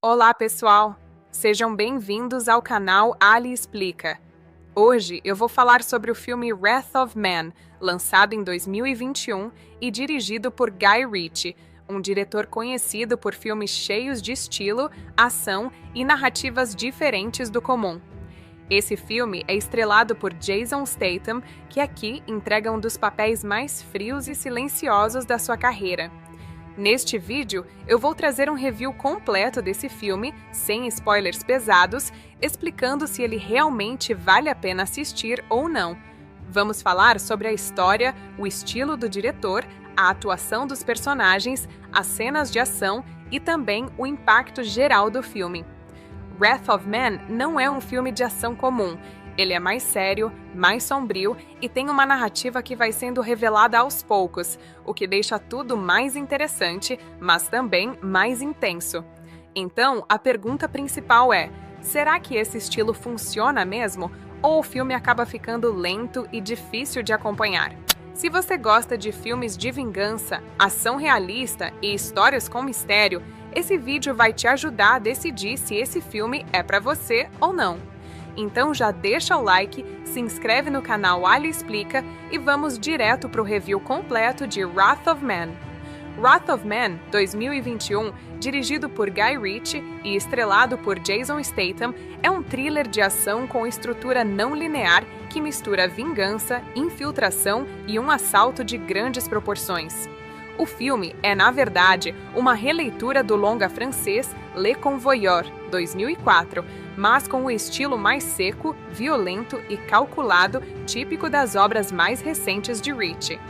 Olá, pessoal! Sejam bem-vindos ao canal Ali Explica. Hoje eu vou falar sobre o filme Wrath of Man, lançado em 2021 e dirigido por Guy Ritchie, um diretor conhecido por filmes cheios de estilo, ação e narrativas diferentes do comum. Esse filme é estrelado por Jason Statham, que aqui entrega um dos papéis mais frios e silenciosos da sua carreira. Neste vídeo, eu vou trazer um review completo desse filme, sem spoilers pesados, explicando se ele realmente vale a pena assistir ou não. Vamos falar sobre a história, o estilo do diretor, a atuação dos personagens, as cenas de ação e também o impacto geral do filme. Wrath of Man não é um filme de ação comum. Ele é mais sério, mais sombrio e tem uma narrativa que vai sendo revelada aos poucos, o que deixa tudo mais interessante, mas também mais intenso. Então, a pergunta principal é: será que esse estilo funciona mesmo? Ou o filme acaba ficando lento e difícil de acompanhar? Se você gosta de filmes de vingança, ação realista e histórias com mistério, esse vídeo vai te ajudar a decidir se esse filme é para você ou não. Então já deixa o like, se inscreve no canal Ali Explica e vamos direto para o review completo de Wrath of Man. Wrath of Man, 2021, dirigido por Guy Ritchie e estrelado por Jason Statham, é um thriller de ação com estrutura não linear que mistura vingança, infiltração e um assalto de grandes proporções. O filme é, na verdade, uma releitura do longa francês Le Convoyeur, 2004, mas com o estilo mais seco, violento e calculado típico das obras mais recentes de Ritchie.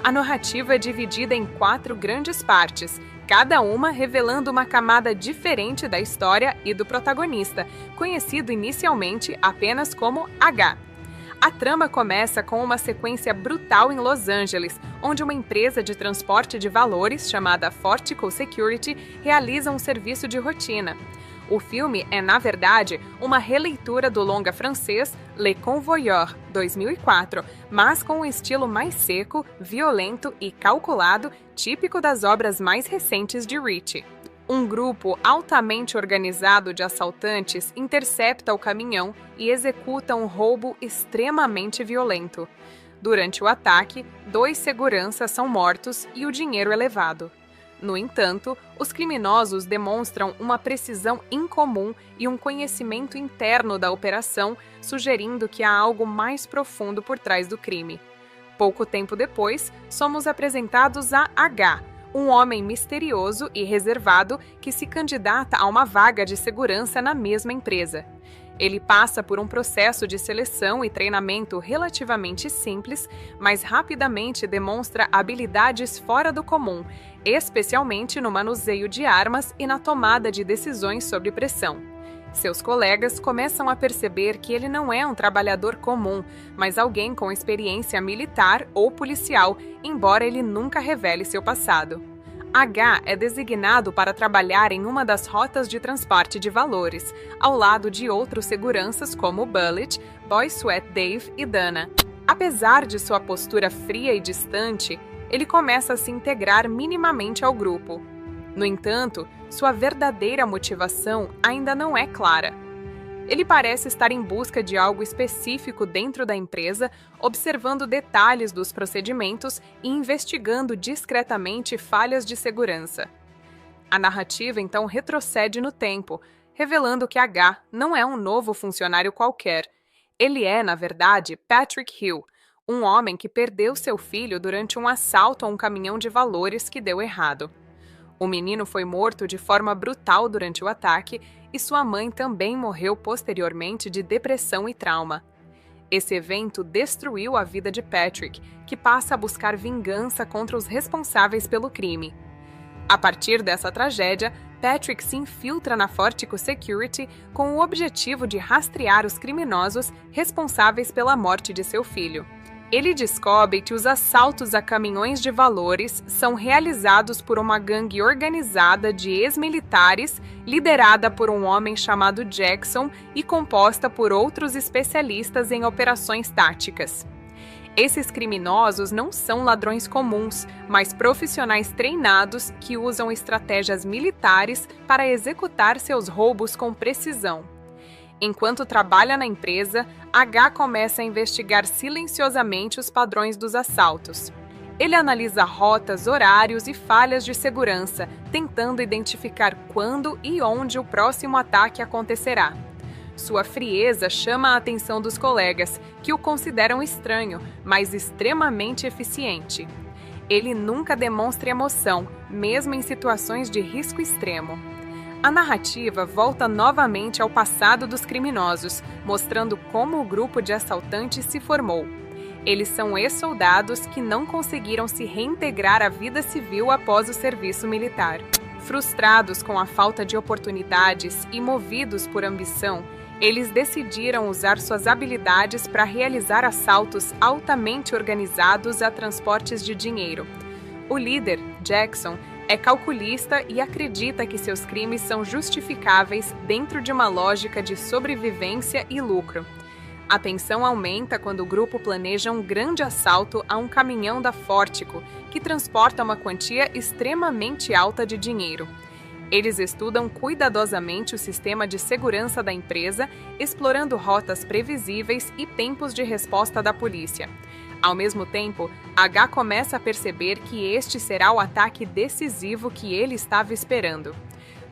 A narrativa é dividida em 4 grandes partes, cada uma revelando uma camada diferente da história e do protagonista, conhecido inicialmente apenas como H. A trama começa com uma sequência brutal em Los Angeles, onde uma empresa de transporte de valores chamada Fortico Security realiza um serviço de rotina. O filme é, na verdade, uma releitura do longa francês Le Convoyeur, 2004, mas com um estilo mais seco, violento e calculado, típico das obras mais recentes de Ritchie. Um grupo altamente organizado de assaltantes intercepta o caminhão e executa um roubo extremamente violento. Durante o ataque, 2 seguranças são mortos e o dinheiro é levado. No entanto, os criminosos demonstram uma precisão incomum e um conhecimento interno da operação, sugerindo que há algo mais profundo por trás do crime. Pouco tempo depois, somos apresentados a H, um homem misterioso e reservado que se candidata a uma vaga de segurança na mesma empresa. Ele passa por um processo de seleção e treinamento relativamente simples, mas rapidamente demonstra habilidades fora do comum, especialmente no manuseio de armas e na tomada de decisões sob pressão. Seus colegas começam a perceber que ele não é um trabalhador comum, mas alguém com experiência militar ou policial, embora ele nunca revele seu passado. H é designado para trabalhar em uma das rotas de transporte de valores, ao lado de outros seguranças como Bullet, Boy Sweat Dave e Dana. Apesar de sua postura fria e distante, ele começa a se integrar minimamente ao grupo. No entanto, sua verdadeira motivação ainda não é clara. Ele parece estar em busca de algo específico dentro da empresa, observando detalhes dos procedimentos e investigando discretamente falhas de segurança. A narrativa então retrocede no tempo, revelando que H não é um novo funcionário qualquer. Ele é, na verdade, Patrick Hill, um homem que perdeu seu filho durante um assalto a um caminhão de valores que deu errado. O menino foi morto de forma brutal durante o ataque e sua mãe também morreu posteriormente de depressão e trauma. Esse evento destruiu a vida de Patrick, que passa a buscar vingança contra os responsáveis pelo crime. A partir dessa tragédia, Patrick se infiltra na Fortico Security com o objetivo de rastrear os criminosos responsáveis pela morte de seu filho. Ele descobre que os assaltos a caminhões de valores são realizados por uma gangue organizada de ex-militares, liderada por um homem chamado Jackson e composta por outros especialistas em operações táticas. Esses criminosos não são ladrões comuns, mas profissionais treinados que usam estratégias militares para executar seus roubos com precisão. Enquanto trabalha na empresa, H começa a investigar silenciosamente os padrões dos assaltos. Ele analisa rotas, horários e falhas de segurança, tentando identificar quando e onde o próximo ataque acontecerá. Sua frieza chama a atenção dos colegas, que o consideram estranho, mas extremamente eficiente. Ele nunca demonstra emoção, mesmo em situações de risco extremo. A narrativa volta novamente ao passado dos criminosos, mostrando como o grupo de assaltantes se formou. Eles são ex-soldados que não conseguiram se reintegrar à vida civil após o serviço militar. Frustrados com a falta de oportunidades e movidos por ambição, eles decidiram usar suas habilidades para realizar assaltos altamente organizados a transportes de dinheiro. O líder, Jackson, é calculista e acredita que seus crimes são justificáveis dentro de uma lógica de sobrevivência e lucro. A tensão aumenta quando o grupo planeja um grande assalto a um caminhão da Fortico, que transporta uma quantia extremamente alta de dinheiro. Eles estudam cuidadosamente o sistema de segurança da empresa, explorando rotas previsíveis e tempos de resposta da polícia. Ao mesmo tempo, H começa a perceber que este será o ataque decisivo que ele estava esperando.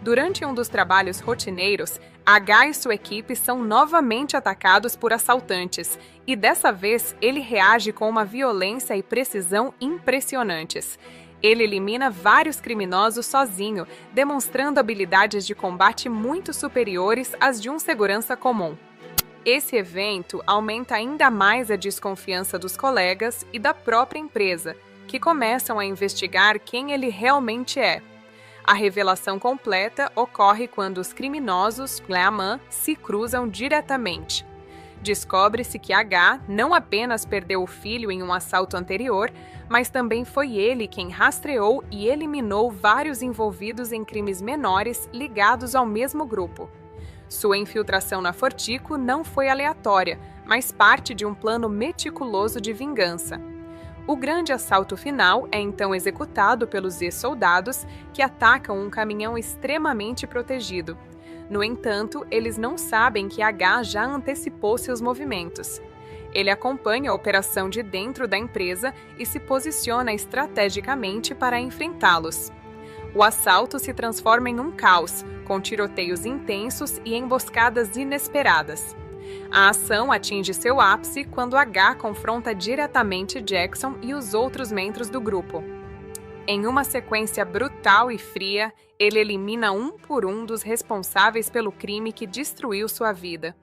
Durante um dos trabalhos rotineiros, H e sua equipe são novamente atacados por assaltantes, e dessa vez ele reage com uma violência e precisão impressionantes. Ele elimina vários criminosos sozinho, demonstrando habilidades de combate muito superiores às de um segurança comum. Esse evento aumenta ainda mais a desconfiança dos colegas e da própria empresa, que começam a investigar quem ele realmente é. A revelação completa ocorre quando os criminosos, Glaman, se cruzam diretamente. Descobre-se que H não apenas perdeu o filho em um assalto anterior, mas também foi ele quem rastreou e eliminou vários envolvidos em crimes menores ligados ao mesmo grupo. Sua infiltração na Fortico não foi aleatória, mas parte de um plano meticuloso de vingança. O grande assalto final é então executado pelos ex-soldados que atacam um caminhão extremamente protegido. No entanto, eles não sabem que H já antecipou seus movimentos. Ele acompanha a operação de dentro da empresa e se posiciona estrategicamente para enfrentá-los. O assalto se transforma em um caos, com tiroteios intensos e emboscadas inesperadas. A ação atinge seu ápice quando H confronta diretamente Jackson e os outros membros do grupo. Em uma sequência brutal e fria, ele elimina um por um dos responsáveis pelo crime que destruiu sua vida.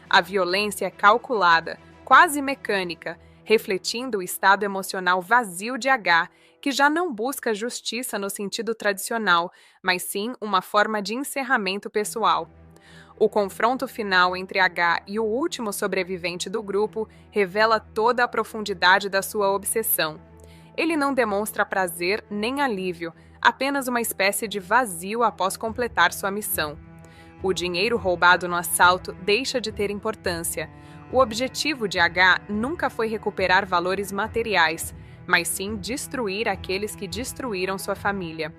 A violência é calculada, quase mecânica, refletindo o estado emocional vazio de H, que já não busca justiça no sentido tradicional, mas sim uma forma de encerramento pessoal. O confronto final entre H e o último sobrevivente do grupo revela toda a profundidade da sua obsessão. Ele não demonstra prazer nem alívio, apenas uma espécie de vazio após completar sua missão. O dinheiro roubado no assalto deixa de ter importância. O objetivo de H nunca foi recuperar valores materiais, mas sim destruir aqueles que destruíram sua família.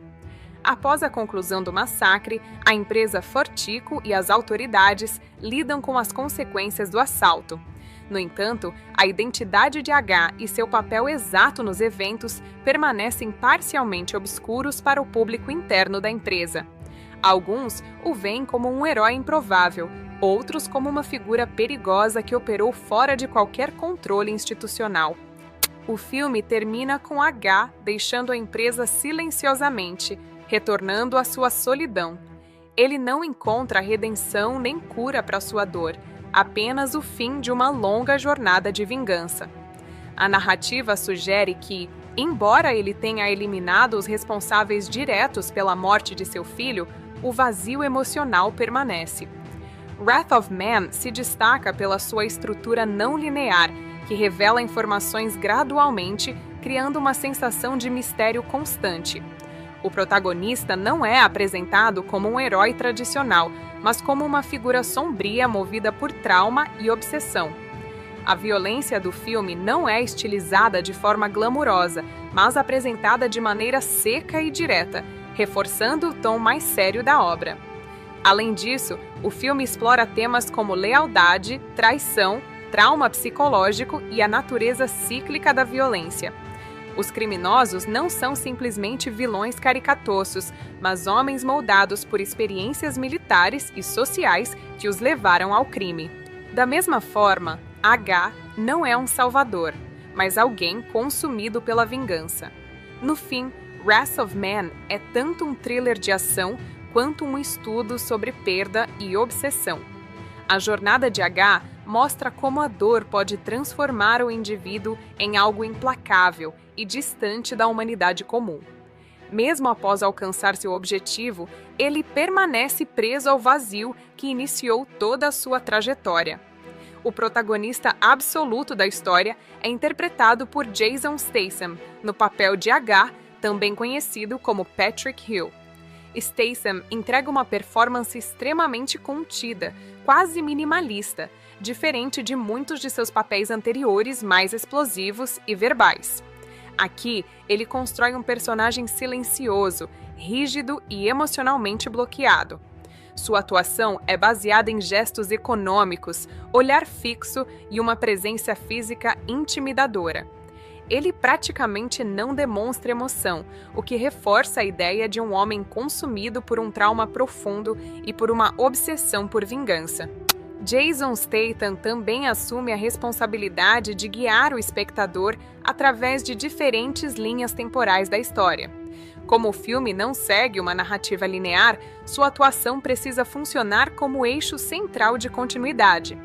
Após a conclusão do massacre, a empresa Fortico e as autoridades lidam com as consequências do assalto. No entanto, a identidade de H e seu papel exato nos eventos permanecem parcialmente obscuros para o público interno da empresa. Alguns o veem como um herói improvável, outros como uma figura perigosa que operou fora de qualquer controle institucional. O filme termina com H deixando a empresa silenciosamente, retornando à sua solidão. Ele não encontra redenção nem cura para sua dor, apenas o fim de uma longa jornada de vingança. A narrativa sugere que, embora ele tenha eliminado os responsáveis diretos pela morte de seu filho, o vazio emocional permanece. Wrath of Man se destaca pela sua estrutura não linear, que revela informações gradualmente, criando uma sensação de mistério constante. O protagonista não é apresentado como um herói tradicional, mas como uma figura sombria movida por trauma e obsessão. A violência do filme não é estilizada de forma glamurosa, mas apresentada de maneira seca e direta, reforçando o tom mais sério da obra. Além disso, o filme explora temas como lealdade, traição, trauma psicológico e a natureza cíclica da violência. Os criminosos não são simplesmente vilões caricatosos, mas homens moldados por experiências militares e sociais que os levaram ao crime. Da mesma forma, H não é um salvador, mas alguém consumido pela vingança. No fim, Wrath of Man é tanto um thriller de ação quanto um estudo sobre perda e obsessão. A jornada de H mostra como a dor pode transformar o indivíduo em algo implacável e distante da humanidade comum. Mesmo após alcançar seu objetivo, ele permanece preso ao vazio que iniciou toda a sua trajetória. O protagonista absoluto da história é interpretado por Jason Statham, no papel de H, também conhecido como Patrick Hill. Statham entrega uma performance extremamente contida, quase minimalista, diferente de muitos de seus papéis anteriores mais explosivos e verbais. Aqui, ele constrói um personagem silencioso, rígido e emocionalmente bloqueado. Sua atuação é baseada em gestos econômicos, olhar fixo e uma presença física intimidadora. Ele praticamente não demonstra emoção, o que reforça a ideia de um homem consumido por um trauma profundo e por uma obsessão por vingança. Jason Statham também assume a responsabilidade de guiar o espectador através de diferentes linhas temporais da história. Como o filme não segue uma narrativa linear, sua atuação precisa funcionar como eixo central de continuidade.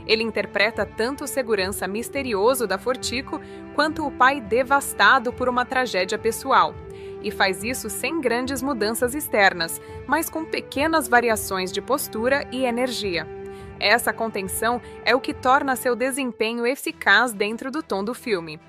Ele interpreta tanto o segurança misterioso da Fortico quanto o pai devastado por uma tragédia pessoal, e faz isso sem grandes mudanças externas, mas com pequenas variações de postura e energia. Essa contenção é o que torna seu desempenho eficaz dentro do tom do filme.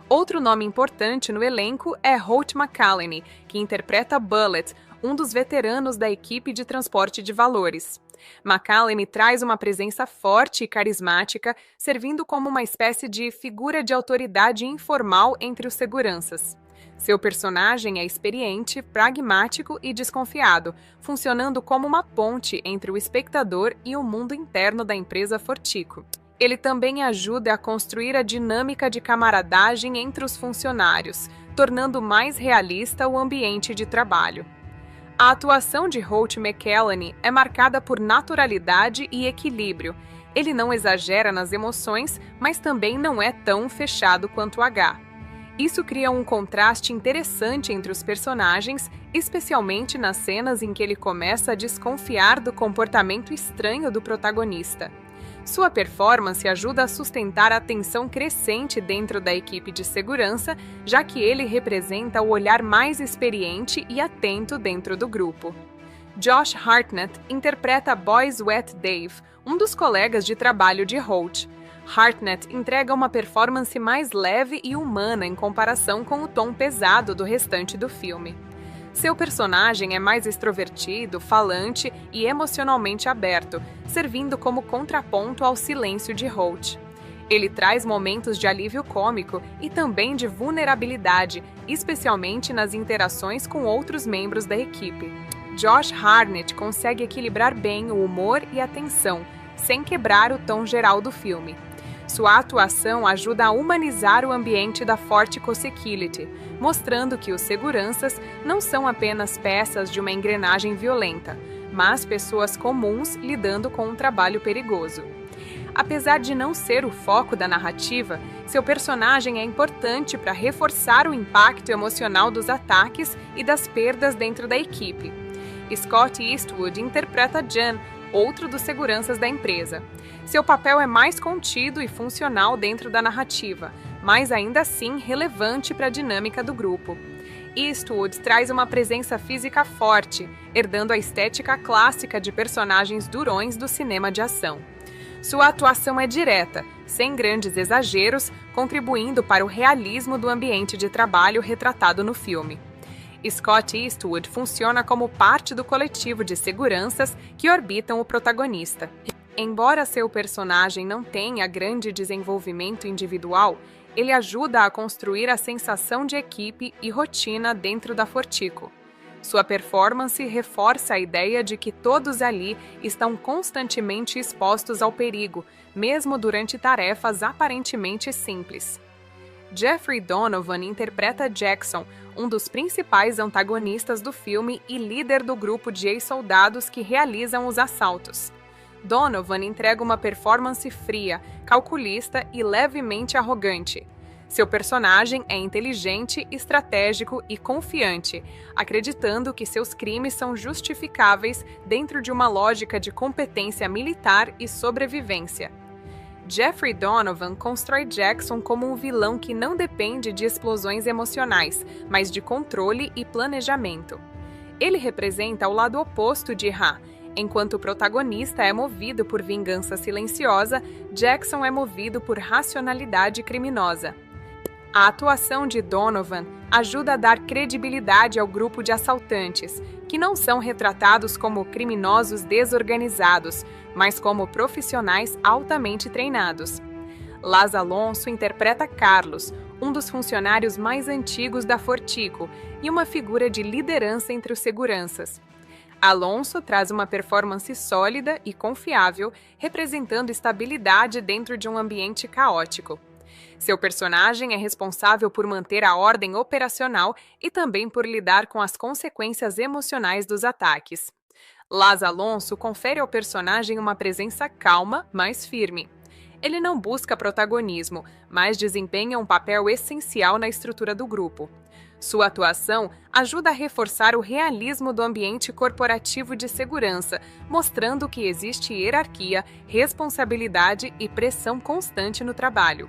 Outro nome importante no elenco é Holt McCallany, que interpreta Bullet, um dos veteranos da equipe de transporte de valores. McCallany traz uma presença forte e carismática, servindo como uma espécie de figura de autoridade informal entre os seguranças. Seu personagem é experiente, pragmático e desconfiado, funcionando como uma ponte entre o espectador e o mundo interno da empresa Fortico. Ele também ajuda a construir a dinâmica de camaradagem entre os funcionários, tornando mais realista o ambiente de trabalho. A atuação de Holt McCallany é marcada por naturalidade e equilíbrio. Ele não exagera nas emoções, mas também não é tão fechado quanto H. Isso cria um contraste interessante entre os personagens, especialmente nas cenas em que ele começa a desconfiar do comportamento estranho do protagonista. Sua performance ajuda a sustentar a tensão crescente dentro da equipe de segurança, já que ele representa o olhar mais experiente e atento dentro do grupo. Josh Hartnett interpreta Boys Wet Dave, um dos colegas de trabalho de Holt. Hartnett entrega uma performance mais leve e humana em comparação com o tom pesado do restante do filme. Seu personagem é mais extrovertido, falante e emocionalmente aberto, servindo como contraponto ao silêncio de Holt. Ele traz momentos de alívio cômico e também de vulnerabilidade, especialmente nas interações com outros membros da equipe. Josh Hartnett consegue equilibrar bem o humor e a tensão, sem quebrar o tom geral do filme. Sua atuação ajuda a humanizar o ambiente da Fortico Security, mostrando que os seguranças não são apenas peças de uma engrenagem violenta, mas pessoas comuns lidando com um trabalho perigoso. Apesar de não ser o foco da narrativa, seu personagem é importante para reforçar o impacto emocional dos ataques e das perdas dentro da equipe. Scott Eastwood interpreta Jan, outro dos seguranças da empresa. Seu papel é mais contido e funcional dentro da narrativa, mas ainda assim relevante para a dinâmica do grupo. Eastwood traz uma presença física forte, herdando a estética clássica de personagens durões do cinema de ação. Sua atuação é direta, sem grandes exageros, contribuindo para o realismo do ambiente de trabalho retratado no filme. Scott Eastwood funciona como parte do coletivo de seguranças que orbitam o protagonista. Embora seu personagem não tenha grande desenvolvimento individual, ele ajuda a construir a sensação de equipe e rotina dentro da Fortico. Sua performance reforça a ideia de que todos ali estão constantemente expostos ao perigo, mesmo durante tarefas aparentemente simples. Jeffrey Donovan interpreta Jackson, um dos principais antagonistas do filme e líder do grupo de ex-soldados que realizam os assaltos. Donovan entrega uma performance fria, calculista e levemente arrogante. Seu personagem é inteligente, estratégico e confiante, acreditando que seus crimes são justificáveis dentro de uma lógica de competência militar e sobrevivência. Jeffrey Donovan constrói Jackson como um vilão que não depende de explosões emocionais, mas de controle e planejamento. Ele representa o lado oposto de Ha. Enquanto o protagonista é movido por vingança silenciosa, Jackson é movido por racionalidade criminosa. A atuação de Donovan ajuda a dar credibilidade ao grupo de assaltantes, que não são retratados como criminosos desorganizados, mas como profissionais altamente treinados. Laz Alonso interpreta Carlos, um dos funcionários mais antigos da Fortico e uma figura de liderança entre os seguranças. Alonso traz uma performance sólida e confiável, representando estabilidade dentro de um ambiente caótico. Seu personagem é responsável por manter a ordem operacional e também por lidar com as consequências emocionais dos ataques. Laz Alonso confere ao personagem uma presença calma, mas firme. Ele não busca protagonismo, mas desempenha um papel essencial na estrutura do grupo. Sua atuação ajuda a reforçar o realismo do ambiente corporativo de segurança, mostrando que existe hierarquia, responsabilidade e pressão constante no trabalho.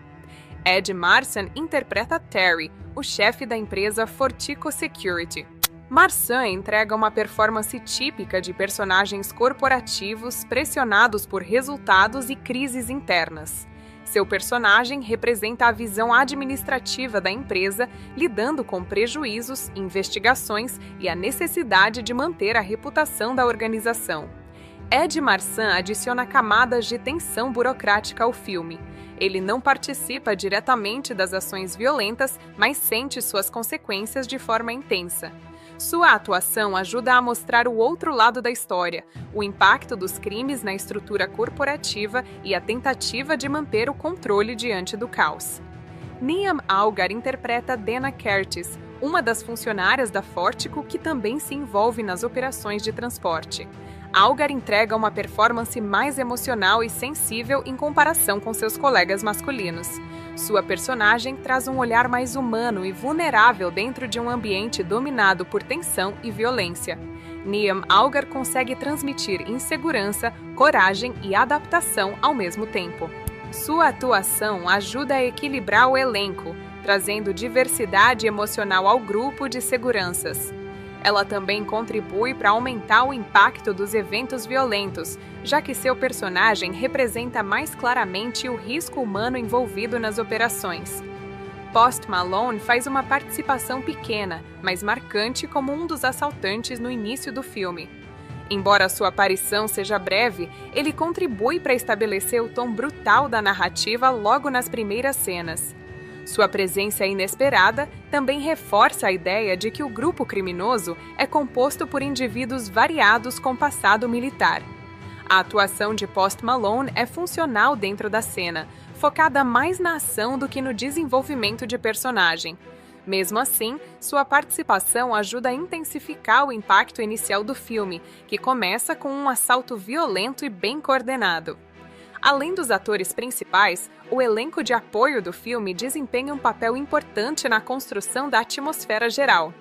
Ed Marsan interpreta Terry, o chefe da empresa Fortico Security. Marsan entrega uma performance típica de personagens corporativos pressionados por resultados e crises internas. Seu personagem representa a visão administrativa da empresa, lidando com prejuízos, investigações e a necessidade de manter a reputação da organização. Ed Marsan adiciona camadas de tensão burocrática ao filme. Ele não participa diretamente das ações violentas, mas sente suas consequências de forma intensa. Sua atuação ajuda a mostrar o outro lado da história, o impacto dos crimes na estrutura corporativa e a tentativa de manter o controle diante do caos. Niamh Algar interpreta Dana Curtis, uma das funcionárias da Fortico que também se envolve nas operações de transporte. Algar entrega uma performance mais emocional e sensível em comparação com seus colegas masculinos. Sua personagem traz um olhar mais humano e vulnerável dentro de um ambiente dominado por tensão e violência. Niamh Algar consegue transmitir insegurança, coragem e adaptação ao mesmo tempo. Sua atuação ajuda a equilibrar o elenco, trazendo diversidade emocional ao grupo de seguranças. Ela também contribui para aumentar o impacto dos eventos violentos, já que seu personagem representa mais claramente o risco humano envolvido nas operações. Post Malone faz uma participação pequena, mas marcante como um dos assaltantes no início do filme. Embora sua aparição seja breve, ele contribui para estabelecer o tom brutal da narrativa logo nas primeiras cenas. Sua presença inesperada também reforça a ideia de que o grupo criminoso é composto por indivíduos variados com passado militar. A atuação de Post Malone é funcional dentro da cena, focada mais na ação do que no desenvolvimento de personagem. Mesmo assim, sua participação ajuda a intensificar o impacto inicial do filme, que começa com um assalto violento e bem coordenado. Além dos atores principais, o elenco de apoio do filme desempenha um papel importante na construção da atmosfera geral.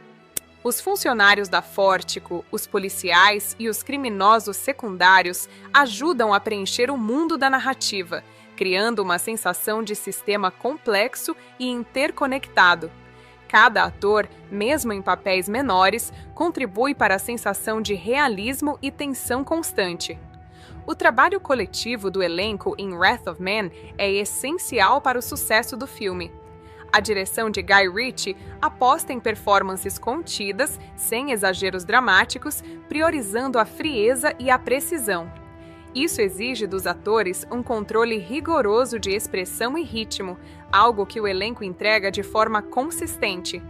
Os funcionários da Fortico, os policiais e os criminosos secundários ajudam a preencher o mundo da narrativa, criando uma sensação de sistema complexo e interconectado. Cada ator, mesmo em papéis menores, contribui para a sensação de realismo e tensão constante. O trabalho coletivo do elenco em Wrath of Man é essencial para o sucesso do filme. A direção de Guy Ritchie aposta em performances contidas, sem exageros dramáticos, priorizando a frieza e a precisão. Isso exige dos atores um controle rigoroso de expressão e ritmo, algo que o elenco entrega de forma consistente.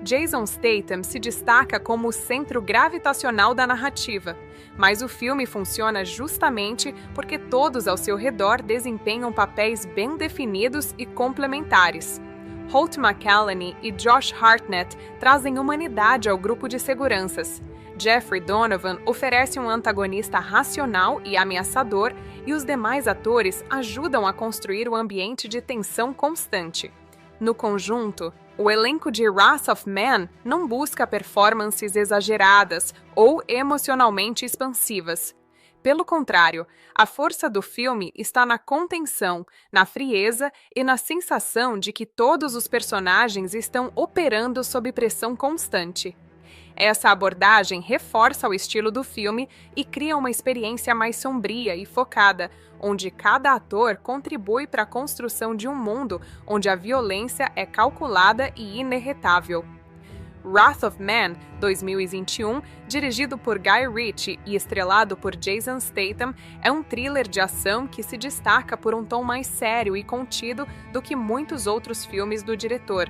Jason Statham se destaca como o centro gravitacional da narrativa, mas o filme funciona justamente porque todos ao seu redor desempenham papéis bem definidos e complementares. Holt McCallany e Josh Hartnett trazem humanidade ao grupo de seguranças. Jeffrey Donovan oferece um antagonista racional e ameaçador, e os demais atores ajudam a construir o ambiente de tensão constante. No conjunto, o elenco de Wrath of Man não busca performances exageradas ou emocionalmente expansivas. Pelo contrário, a força do filme está na contenção, na frieza e na sensação de que todos os personagens estão operando sob pressão constante. Essa abordagem reforça o estilo do filme e cria uma experiência mais sombria e focada, onde cada ator contribui para a construção de um mundo onde a violência é calculada e inerretável. Wrath of Man, 2021, dirigido por Guy Ritchie e estrelado por Jason Statham, é um thriller de ação que se destaca por um tom mais sério e contido do que muitos outros filmes do diretor.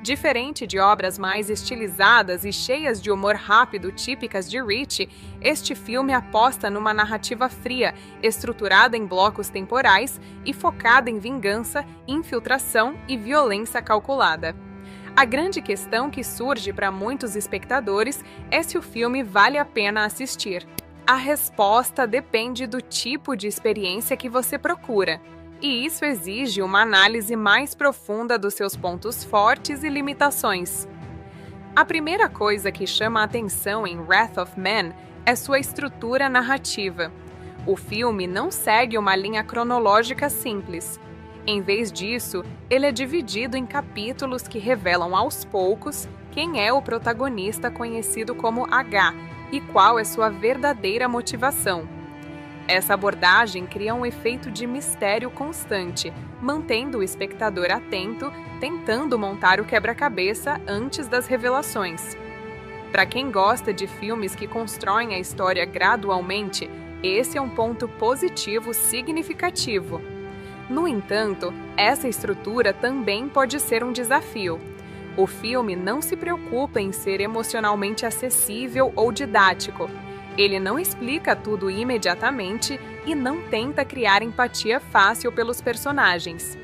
Diferente de obras mais estilizadas e cheias de humor rápido típicas de Ritchie, este filme aposta numa narrativa fria, estruturada em blocos temporais e focada em vingança, infiltração e violência calculada. A grande questão que surge para muitos espectadores é se o filme vale a pena assistir. A resposta depende do tipo de experiência que você procura. E isso exige uma análise mais profunda dos seus pontos fortes e limitações. A primeira coisa que chama a atenção em Wrath of Man é sua estrutura narrativa. O filme não segue uma linha cronológica simples. Em vez disso, ele é dividido em capítulos que revelam aos poucos quem é o protagonista conhecido como H e qual é sua verdadeira motivação. Essa abordagem cria um efeito de mistério constante, mantendo o espectador atento, tentando montar o quebra-cabeça antes das revelações. Para quem gosta de filmes que constroem a história gradualmente, esse é um ponto positivo significativo. No entanto, essa estrutura também pode ser um desafio. O filme não se preocupa em ser emocionalmente acessível ou didático. Ele não explica tudo imediatamente e não tenta criar empatia fácil pelos personagens.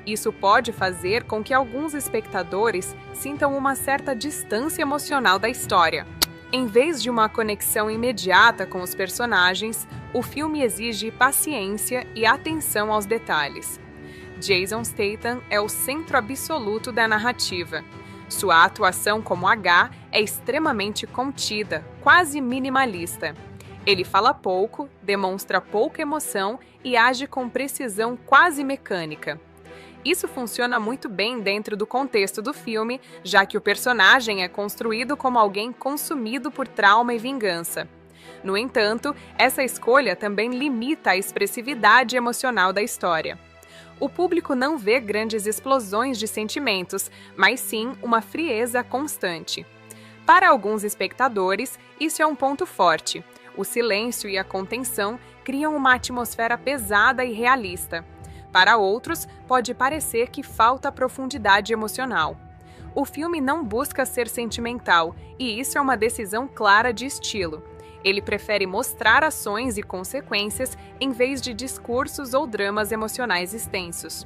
Isso pode fazer com que alguns espectadores sintam uma certa distância emocional da história. Em vez de uma conexão imediata com os personagens, o filme exige paciência e atenção aos detalhes. Jason Statham é o centro absoluto da narrativa. Sua atuação como H é extremamente contida, quase minimalista. Ele fala pouco, demonstra pouca emoção e age com precisão quase mecânica. Isso funciona muito bem dentro do contexto do filme, já que o personagem é construído como alguém consumido por trauma e vingança. No entanto, essa escolha também limita a expressividade emocional da história. O público não vê grandes explosões de sentimentos, mas sim uma frieza constante. Para alguns espectadores, isso é um ponto forte. O silêncio e a contenção criam uma atmosfera pesada e realista. Para outros, pode parecer que falta profundidade emocional. O filme não busca ser sentimental, e isso é uma decisão clara de estilo. Ele prefere mostrar ações e consequências em vez de discursos ou dramas emocionais extensos.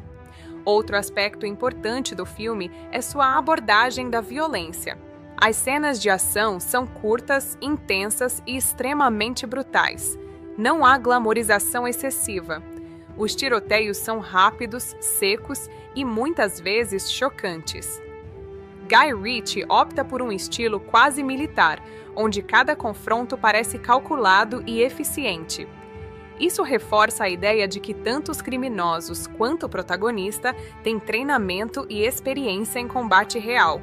Outro aspecto importante do filme é sua abordagem da violência. As cenas de ação são curtas, intensas e extremamente brutais. Não há glamorização excessiva. Os tiroteios são rápidos, secos e muitas vezes chocantes. Guy Ritchie opta por um estilo quase militar, onde cada confronto parece calculado e eficiente. Isso reforça a ideia de que tanto os criminosos quanto o protagonista têm treinamento e experiência em combate real.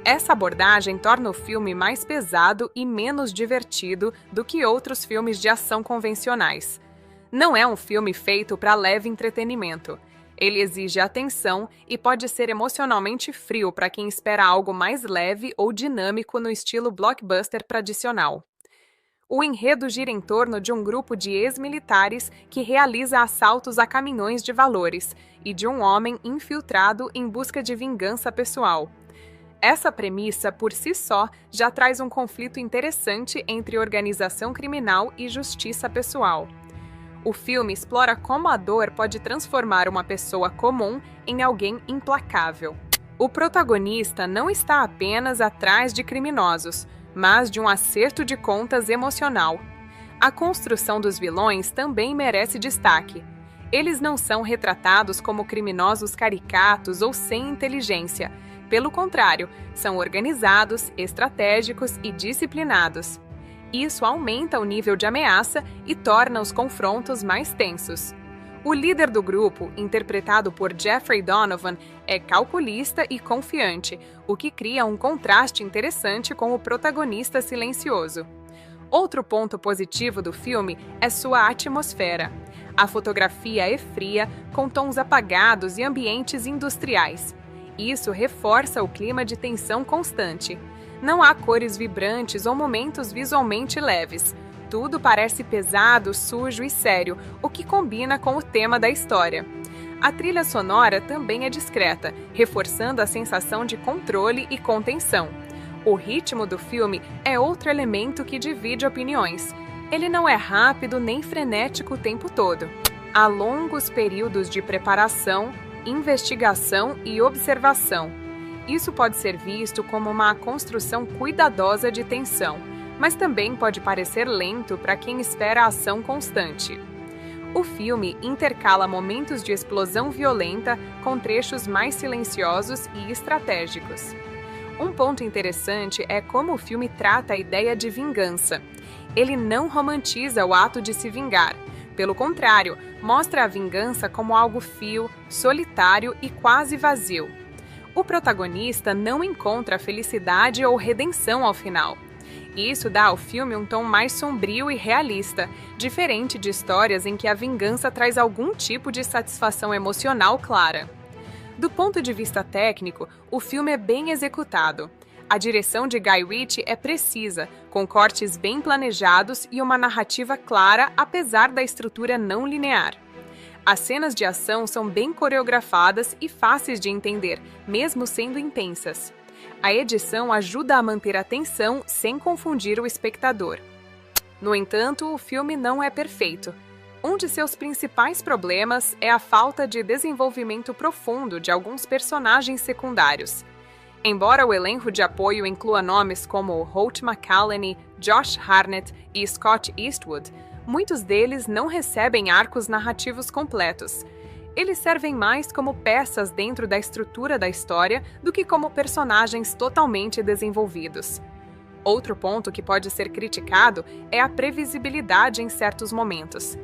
Essa abordagem torna o filme mais pesado e menos divertido do que outros filmes de ação convencionais. Não é um filme feito para leve entretenimento. Ele exige atenção e pode ser emocionalmente frio para quem espera algo mais leve ou dinâmico no estilo blockbuster tradicional. O enredo gira em torno de um grupo de ex-militares que realiza assaltos a caminhões de valores e de um homem infiltrado em busca de vingança pessoal. Essa premissa, por si só, já traz um conflito interessante entre organização criminal e justiça pessoal. O filme explora como a dor pode transformar uma pessoa comum em alguém implacável. O protagonista não está apenas atrás de criminosos, mas de um acerto de contas emocional. A construção dos vilões também merece destaque. Eles não são retratados como criminosos caricatos ou sem inteligência. Pelo contrário, são organizados, estratégicos e disciplinados. Isso aumenta o nível de ameaça e torna os confrontos mais tensos. O líder do grupo, interpretado por Jeffrey Donovan, é calculista e confiante, o que cria um contraste interessante com o protagonista silencioso. Outro ponto positivo do filme é sua atmosfera. A fotografia é fria, com tons apagados e ambientes industriais. Isso reforça o clima de tensão constante. Não há cores vibrantes ou momentos visualmente leves. Tudo parece pesado, sujo e sério, o que combina com o tema da história. A trilha sonora também é discreta, reforçando a sensação de controle e contenção. O ritmo do filme é outro elemento que divide opiniões. Ele não é rápido nem frenético o tempo todo. Há longos períodos de preparação, investigação e observação. Isso pode ser visto como uma construção cuidadosa de tensão, mas também pode parecer lento para quem espera ação constante. O filme intercala momentos de explosão violenta com trechos mais silenciosos e estratégicos. Um ponto interessante é como o filme trata a ideia de vingança. Ele não romantiza o ato de se vingar. Pelo contrário, mostra a vingança como algo frio, solitário e quase vazio. O protagonista não encontra felicidade ou redenção ao final. Isso dá ao filme um tom mais sombrio e realista, diferente de histórias em que a vingança traz algum tipo de satisfação emocional clara. Do ponto de vista técnico, o filme é bem executado. A direção de Guy Ritchie é precisa, com cortes bem planejados e uma narrativa clara, apesar da estrutura não linear. As cenas de ação são bem coreografadas e fáceis de entender, mesmo sendo intensas. A edição ajuda a manter a tensão sem confundir o espectador. No entanto, o filme não é perfeito. Um de seus principais problemas é a falta de desenvolvimento profundo de alguns personagens secundários. Embora o elenco de apoio inclua nomes como Holt McCallany, Josh Hartnett e Scott Eastwood, muitos deles não recebem arcos narrativos completos. Eles servem mais como peças dentro da estrutura da história do que como personagens totalmente desenvolvidos. Outro ponto que pode ser criticado é a previsibilidade em certos momentos.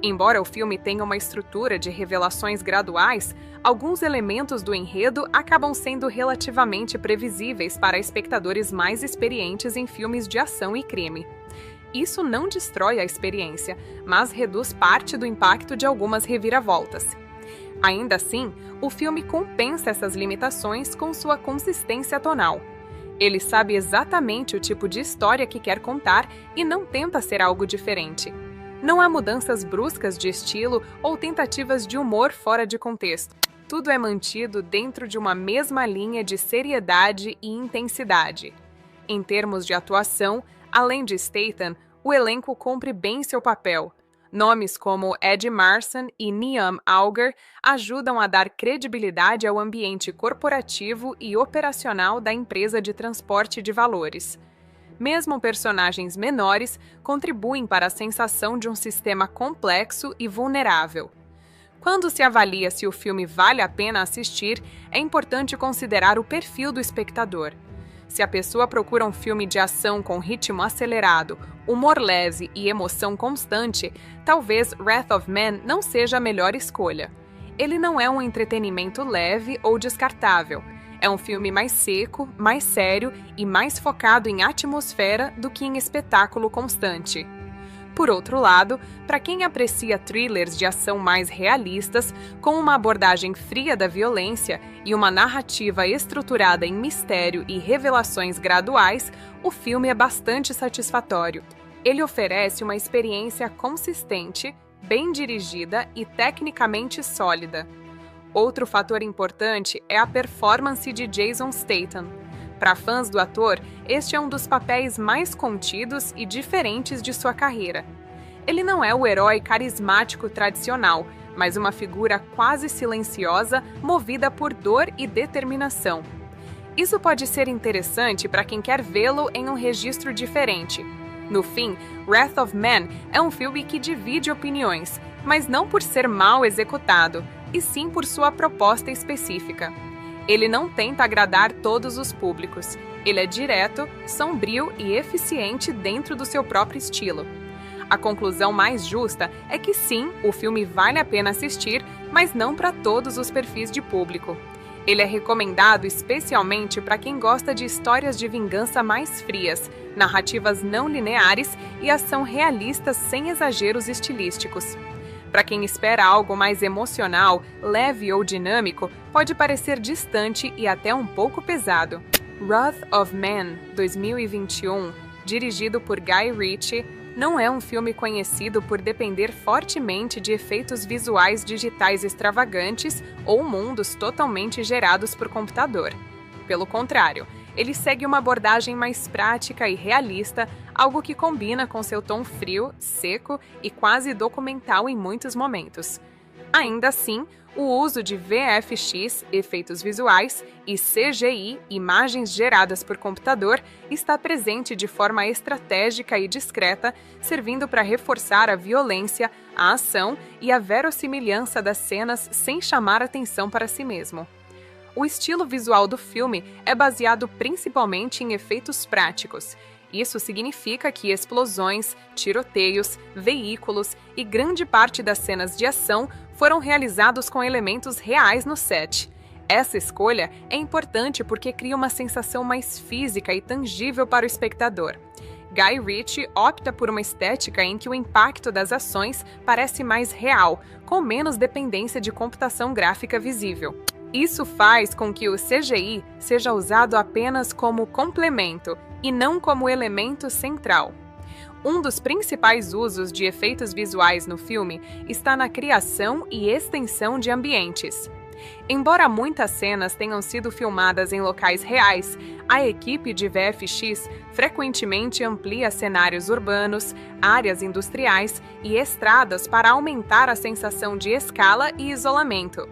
Embora o filme tenha uma estrutura de revelações graduais, alguns elementos do enredo acabam sendo relativamente previsíveis para espectadores mais experientes em filmes de ação e crime. Isso não destrói a experiência, mas reduz parte do impacto de algumas reviravoltas. Ainda assim, o filme compensa essas limitações com sua consistência tonal. Ele sabe exatamente o tipo de história que quer contar e não tenta ser algo diferente. Não há mudanças bruscas de estilo ou tentativas de humor fora de contexto. Tudo é mantido dentro de uma mesma linha de seriedade e intensidade. Em termos de atuação, além de Statham, o elenco cumpre bem seu papel. Nomes como Eddie Marsan e Niamh Algar ajudam a dar credibilidade ao ambiente corporativo e operacional da empresa de transporte de valores. Mesmo personagens menores contribuem para a sensação de um sistema complexo e vulnerável. Quando se avalia se o filme vale a pena assistir, é importante considerar o perfil do espectador. Se a pessoa procura um filme de ação com ritmo acelerado, humor leve e emoção constante, talvez Wrath of Man não seja a melhor escolha. Ele não é um entretenimento leve ou descartável. É um filme mais seco, mais sério e mais focado em atmosfera do que em espetáculo constante. Por outro lado, para quem aprecia thrillers de ação mais realistas, com uma abordagem fria da violência e uma narrativa estruturada em mistério e revelações graduais, o filme é bastante satisfatório. Ele oferece uma experiência consistente, bem dirigida e tecnicamente sólida. Outro fator importante é a performance de Jason Statham. Para fãs do ator, este é um dos papéis mais contidos e diferentes de sua carreira. Ele não é o herói carismático tradicional, mas uma figura quase silenciosa, movida por dor e determinação. Isso pode ser interessante para quem quer vê-lo em um registro diferente. No fim, Wrath of Man é um filme que divide opiniões, mas não por ser mal executado, e sim por sua proposta específica. Ele não tenta agradar todos os públicos. Ele é direto, sombrio e eficiente dentro do seu próprio estilo. A conclusão mais justa é que sim, o filme vale a pena assistir, mas não para todos os perfis de público. Ele é recomendado especialmente para quem gosta de histórias de vingança mais frias, narrativas não lineares e ação realista sem exageros estilísticos. Para quem espera algo mais emocional, leve ou dinâmico, pode parecer distante e até um pouco pesado. Wrath of Man, 2021, dirigido por Guy Ritchie, não é um filme conhecido por depender fortemente de efeitos visuais digitais extravagantes ou mundos totalmente gerados por computador. Pelo contrário, ele segue uma abordagem mais prática e realista, algo que combina com seu tom frio, seco e quase documental em muitos momentos. Ainda assim, o uso de VFX, efeitos visuais, e CGI, imagens geradas por computador, está presente de forma estratégica e discreta, servindo para reforçar a violência, a ação e a verossimilhança das cenas sem chamar atenção para si mesmo. O estilo visual do filme é baseado principalmente em efeitos práticos. Isso significa que explosões, tiroteios, veículos e grande parte das cenas de ação foram realizados com elementos reais no set. Essa escolha é importante porque cria uma sensação mais física e tangível para o espectador. Guy Ritchie opta por uma estética em que o impacto das ações parece mais real, com menos dependência de computação gráfica visível. Isso faz com que o CGI seja usado apenas como complemento e não como elemento central. Um dos principais usos de efeitos visuais no filme está na criação e extensão de ambientes. Embora muitas cenas tenham sido filmadas em locais reais, a equipe de VFX frequentemente amplia cenários urbanos, áreas industriais e estradas para aumentar a sensação de escala e isolamento.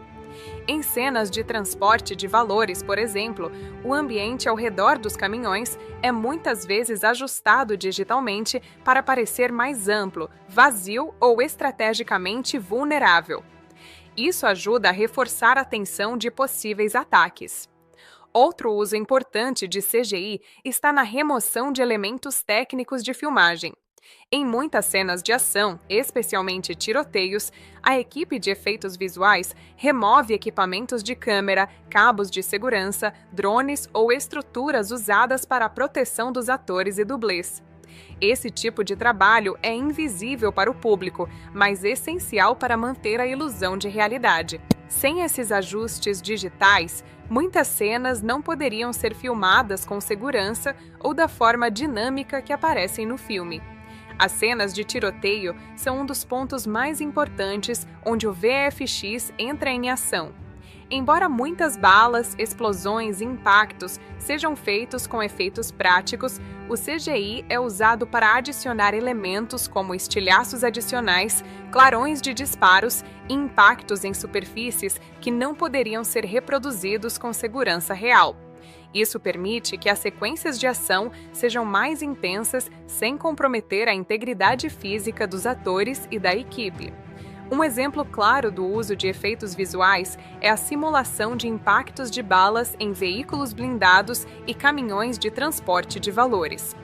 Em cenas de transporte de valores, por exemplo, o ambiente ao redor dos caminhões é muitas vezes ajustado digitalmente para parecer mais amplo, vazio ou estrategicamente vulnerável. Isso ajuda a reforçar a tensão de possíveis ataques. Outro uso importante de CGI está na remoção de elementos técnicos de filmagem. Em muitas cenas de ação, especialmente tiroteios, a equipe de efeitos visuais remove equipamentos de câmera, cabos de segurança, drones ou estruturas usadas para a proteção dos atores e dublês. Esse tipo de trabalho é invisível para o público, mas essencial para manter a ilusão de realidade. Sem esses ajustes digitais, muitas cenas não poderiam ser filmadas com segurança ou da forma dinâmica que aparecem no filme. As cenas de tiroteio são um dos pontos mais importantes onde o VFX entra em ação. Embora muitas balas, explosões e impactos sejam feitos com efeitos práticos, o CGI é usado para adicionar elementos como estilhaços adicionais, clarões de disparos e impactos em superfícies que não poderiam ser reproduzidos com segurança real. Isso permite que as sequências de ação sejam mais intensas sem comprometer a integridade física dos atores e da equipe. Um exemplo claro do uso de efeitos visuais é a simulação de impactos de balas em veículos blindados e caminhões de transporte de valores.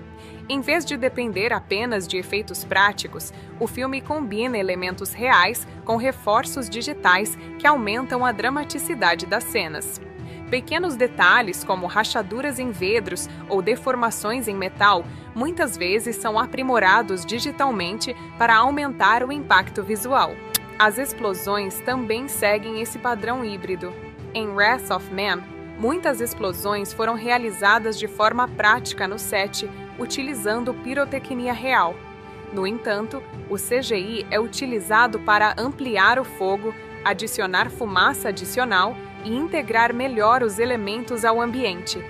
Em vez de depender apenas de efeitos práticos, o filme combina elementos reais com reforços digitais que aumentam a dramaticidade das cenas. Pequenos detalhes, como rachaduras em vidros ou deformações em metal, muitas vezes são aprimorados digitalmente para aumentar o impacto visual. As explosões também seguem esse padrão híbrido. Em Wrath of Man, muitas explosões foram realizadas de forma prática no set, utilizando pirotecnia real. No entanto, o CGI é utilizado para ampliar o fogo, adicionar fumaça adicional e integrar melhor os elementos ao ambiente.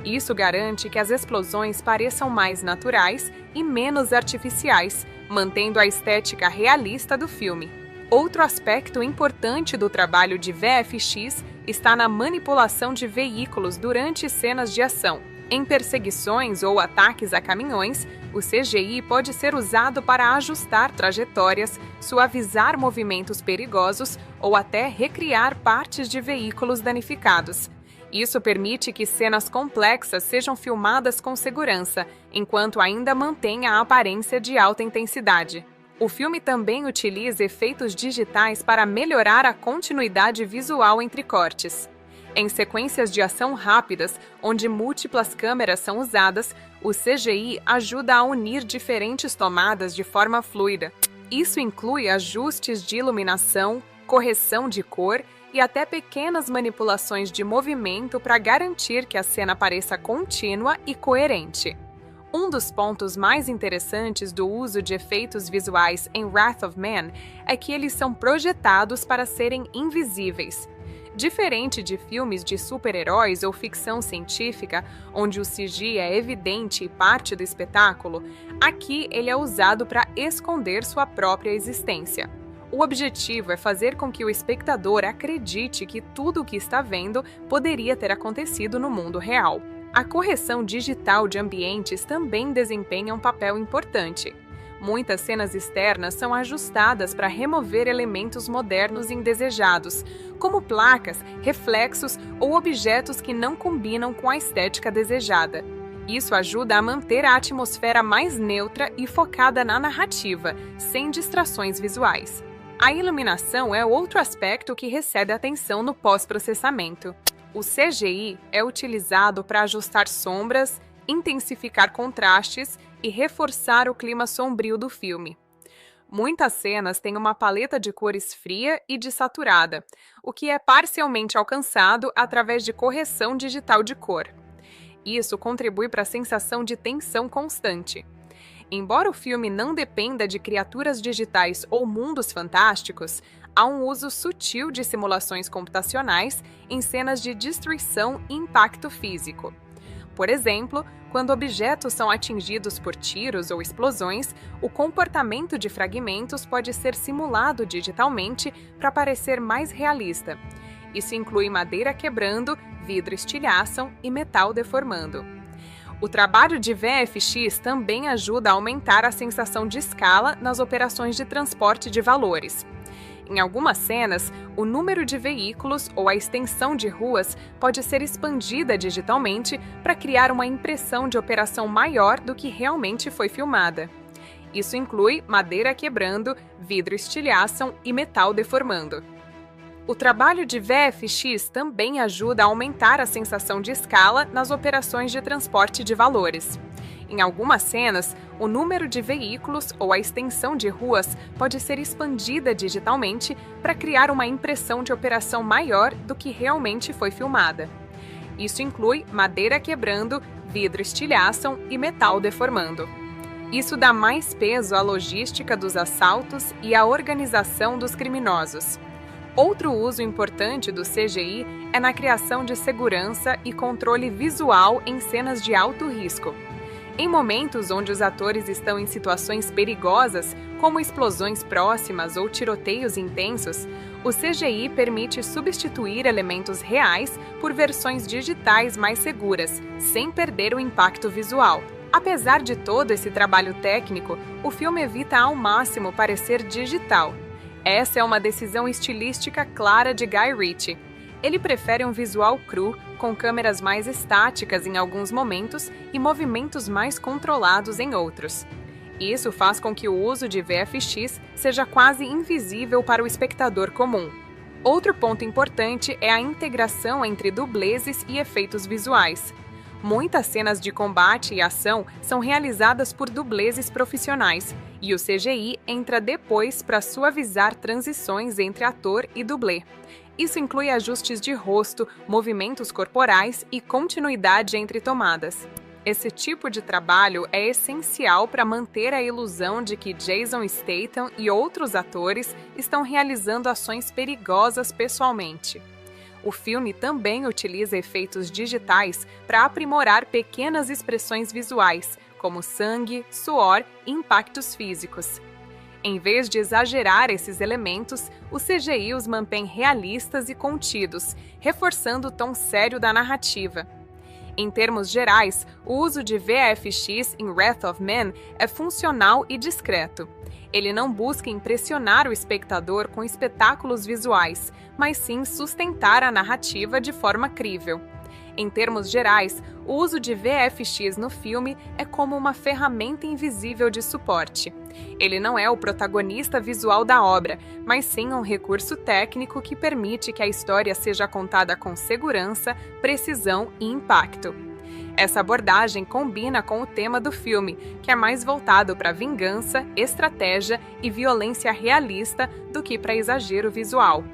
Isso garante que as explosões pareçam mais naturais e menos artificiais, mantendo a estética realista do filme. Outro aspecto importante do trabalho de VFX está na manipulação de veículos durante cenas de ação. Em perseguições ou ataques a caminhões, o CGI pode ser usado para ajustar trajetórias, suavizar movimentos perigosos ou até recriar partes de veículos danificados. Isso permite que cenas complexas sejam filmadas com segurança, enquanto ainda mantém a aparência de alta intensidade. O filme também utiliza efeitos digitais para melhorar a continuidade visual entre cortes. Em sequências de ação rápidas, onde múltiplas câmeras são usadas, o CGI ajuda a unir diferentes tomadas de forma fluida. Isso inclui ajustes de iluminação, correção de cor e até pequenas manipulações de movimento para garantir que a cena pareça contínua e coerente. Um dos pontos mais interessantes do uso de efeitos visuais em Wrath of Man é que eles são projetados para serem invisíveis. Diferente de filmes de super-heróis ou ficção científica, onde o CGI é evidente e parte do espetáculo, aqui ele é usado para esconder sua própria existência. O objetivo é fazer com que o espectador acredite que tudo o que está vendo poderia ter acontecido no mundo real. A correção digital de ambientes também desempenha um papel importante. Muitas cenas externas são ajustadas para remover elementos modernos indesejados, como placas, reflexos ou objetos que não combinam com a estética desejada. Isso ajuda a manter a atmosfera mais neutra e focada na narrativa, sem distrações visuais. A iluminação é outro aspecto que recebe atenção no pós-processamento. O CGI é utilizado para ajustar sombras, intensificar contrastes e reforçar o clima sombrio do filme. Muitas cenas têm uma paleta de cores fria e desaturada, o que é parcialmente alcançado através de correção digital de cor. Isso contribui para a sensação de tensão constante. Embora o filme não dependa de criaturas digitais ou mundos fantásticos, há um uso sutil de simulações computacionais em cenas de destruição e impacto físico. Por exemplo, quando objetos são atingidos por tiros ou explosões, o comportamento de fragmentos pode ser simulado digitalmente para parecer mais realista. Isso inclui madeira quebrando, vidro estilhaçam e metal deformando. O trabalho de VFX também ajuda a aumentar a sensação de escala nas operações de transporte de valores. Em algumas cenas, o número de veículos ou a extensão de ruas pode ser expandida digitalmente para criar uma impressão de operação maior do que realmente foi filmada. Isso inclui madeira quebrando, vidro estilhaçam e metal deformando. O trabalho de VFX também ajuda a aumentar a sensação de escala nas operações de transporte de valores. Em algumas cenas, o número de veículos ou a extensão de ruas pode ser expandida digitalmente para criar uma impressão de operação maior do que realmente foi filmada. Isso inclui madeira quebrando, vidro estilhaçam e metal deformando. Isso dá mais peso à logística dos assaltos e à organização dos criminosos. Outro uso importante do CGI é na criação de segurança e controle visual em cenas de alto risco. Em momentos onde os atores estão em situações perigosas, como explosões próximas ou tiroteios intensos, o CGI permite substituir elementos reais por versões digitais mais seguras, sem perder o impacto visual. Apesar de todo esse trabalho técnico, o filme evita ao máximo parecer digital. Essa é uma decisão estilística clara de Guy Ritchie. Ele prefere um visual cru, com câmeras mais estáticas em alguns momentos e movimentos mais controlados em outros. Isso faz com que o uso de VFX seja quase invisível para o espectador comum. Outro ponto importante é a integração entre dubleses e efeitos visuais. Muitas cenas de combate e ação são realizadas por dubleses profissionais, e o CGI entra depois para suavizar transições entre ator e dublê. Isso inclui ajustes de rosto, movimentos corporais e continuidade entre tomadas. Esse tipo de trabalho é essencial para manter a ilusão de que Jason Statham e outros atores estão realizando ações perigosas pessoalmente. O filme também utiliza efeitos digitais para aprimorar pequenas expressões visuais, como sangue, suor e impactos físicos. Em vez de exagerar esses elementos, o CGI os mantém realistas e contidos, reforçando o tom sério da narrativa. Em termos gerais, o uso de VFX em Wrath of Man é funcional e discreto. Ele não busca impressionar o espectador com espetáculos visuais, mas sim sustentar a narrativa de forma crível. Em termos gerais, o uso de VFX no filme é como uma ferramenta invisível de suporte. Ele não é o protagonista visual da obra, mas sim um recurso técnico que permite que a história seja contada com segurança, precisão e impacto. Essa abordagem combina com o tema do filme, que é mais voltado para vingança, estratégia e violência realista do que para exagero visual.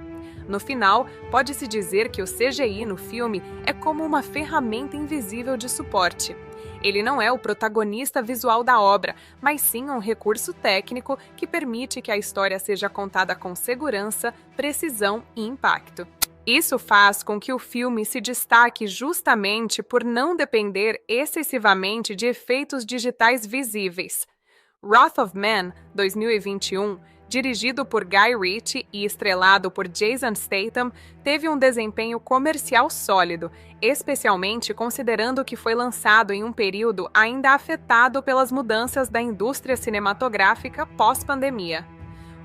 No final, pode-se dizer que o CGI no filme é como uma ferramenta invisível de suporte. Ele não é o protagonista visual da obra, mas sim um recurso técnico que permite que a história seja contada com segurança, precisão e impacto. Isso faz com que o filme se destaque justamente por não depender excessivamente de efeitos digitais visíveis. Wrath of Man, 2021, dirigido por Guy Ritchie e estrelado por Jason Statham, teve um desempenho comercial sólido, especialmente considerando que foi lançado em um período ainda afetado pelas mudanças da indústria cinematográfica pós-pandemia.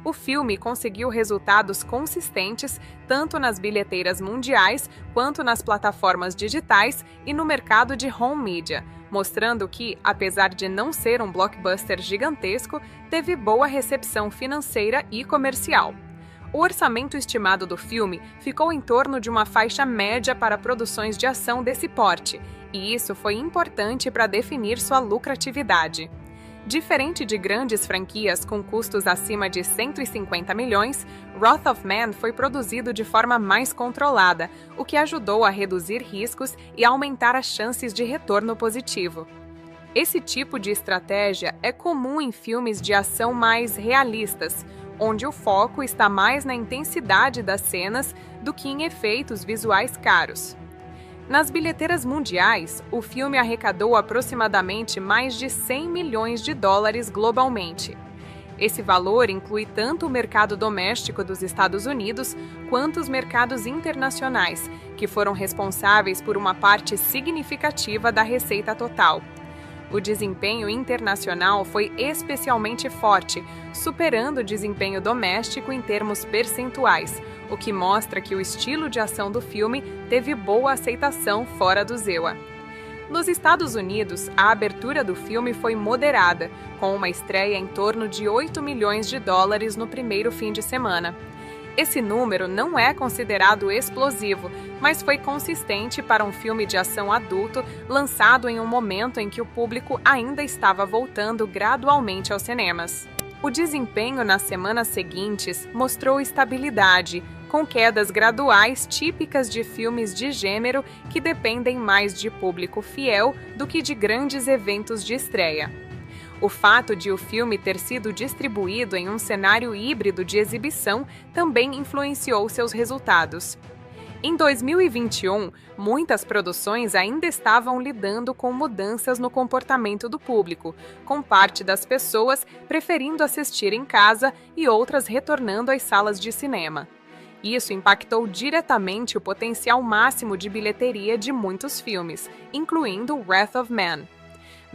O filme conseguiu resultados consistentes tanto nas bilheteiras mundiais quanto nas plataformas digitais e no mercado de home media, mostrando que, apesar de não ser um blockbuster gigantesco, teve boa recepção financeira e comercial. O orçamento estimado do filme ficou em torno de uma faixa média para produções de ação desse porte, e isso foi importante para definir sua lucratividade. Diferente de grandes franquias com custos acima de 150 milhões, Wrath of Man foi produzido de forma mais controlada, o que ajudou a reduzir riscos e aumentar as chances de retorno positivo. Esse tipo de estratégia é comum em filmes de ação mais realistas, onde o foco está mais na intensidade das cenas do que em efeitos visuais caros. Nas bilheteiras mundiais, o filme arrecadou aproximadamente mais de 100 milhões de dólares globalmente. Esse valor inclui tanto o mercado doméstico dos Estados Unidos quanto os mercados internacionais, que foram responsáveis por uma parte significativa da receita total. O desempenho internacional foi especialmente forte, superando o desempenho doméstico em termos percentuais, o que mostra que o estilo de ação do filme teve boa aceitação fora do ZEUA. Nos Estados Unidos, a abertura do filme foi moderada, com uma estreia em torno de 8 milhões de dólares no primeiro fim de semana. Esse número não é considerado explosivo, mas foi consistente para um filme de ação adulto lançado em um momento em que o público ainda estava voltando gradualmente aos cinemas. O desempenho nas semanas seguintes mostrou estabilidade, com quedas graduais típicas de filmes de gênero que dependem mais de público fiel do que de grandes eventos de estreia. O fato de o filme ter sido distribuído em um cenário híbrido de exibição também influenciou seus resultados. Em 2021, muitas produções ainda estavam lidando com mudanças no comportamento do público, com parte das pessoas preferindo assistir em casa e outras retornando às salas de cinema. Isso impactou diretamente o potencial máximo de bilheteria de muitos filmes, incluindo Wrath of Man.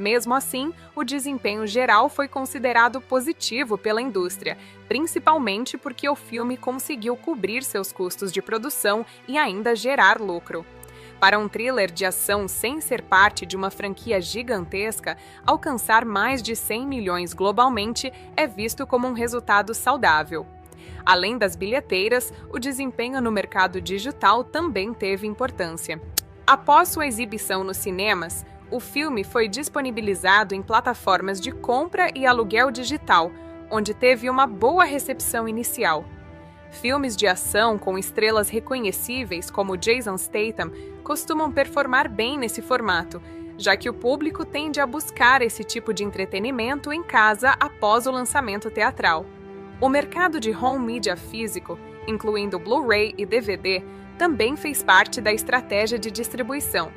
Mesmo assim, o desempenho geral foi considerado positivo pela indústria, principalmente porque o filme conseguiu cobrir seus custos de produção e ainda gerar lucro. Para um thriller de ação sem ser parte de uma franquia gigantesca, alcançar mais de 100 milhões globalmente é visto como um resultado saudável. Além das bilheteiras, o desempenho no mercado digital também teve importância. Após sua exibição nos cinemas, o filme foi disponibilizado em plataformas de compra e aluguel digital, onde teve uma boa recepção inicial. Filmes de ação com estrelas reconhecíveis como Jason Statham costumam performar bem nesse formato, já que o público tende a buscar esse tipo de entretenimento em casa após o lançamento teatral. O mercado de home media físico, incluindo Blu-ray e DVD, também fez parte da estratégia de distribuição.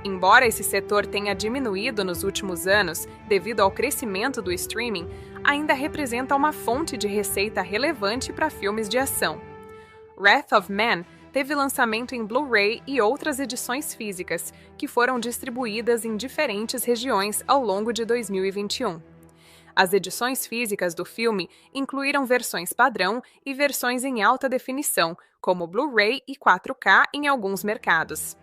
Embora esse setor tenha diminuído nos últimos anos devido ao crescimento do streaming, ainda representa uma fonte de receita relevante para filmes de ação. Wrath of Man teve lançamento em Blu-ray e outras edições físicas, que foram distribuídas em diferentes regiões ao longo de 2021. As edições físicas do filme incluíram versões padrão e versões em alta definição, como Blu-ray e 4K em alguns mercados.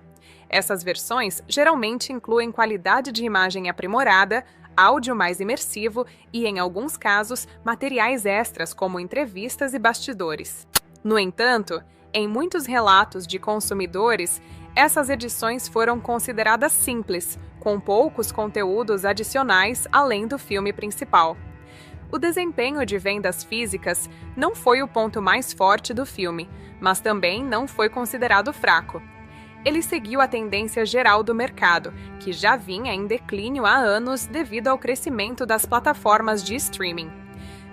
Essas versões geralmente incluem qualidade de imagem aprimorada, áudio mais imersivo e, em alguns casos, materiais extras como entrevistas e bastidores. No entanto, em muitos relatos de consumidores, essas edições foram consideradas simples, com poucos conteúdos adicionais além do filme principal. O desempenho de vendas físicas não foi o ponto mais forte do filme, mas também não foi considerado fraco. Ele seguiu a tendência geral do mercado, que já vinha em declínio há anos devido ao crescimento das plataformas de streaming.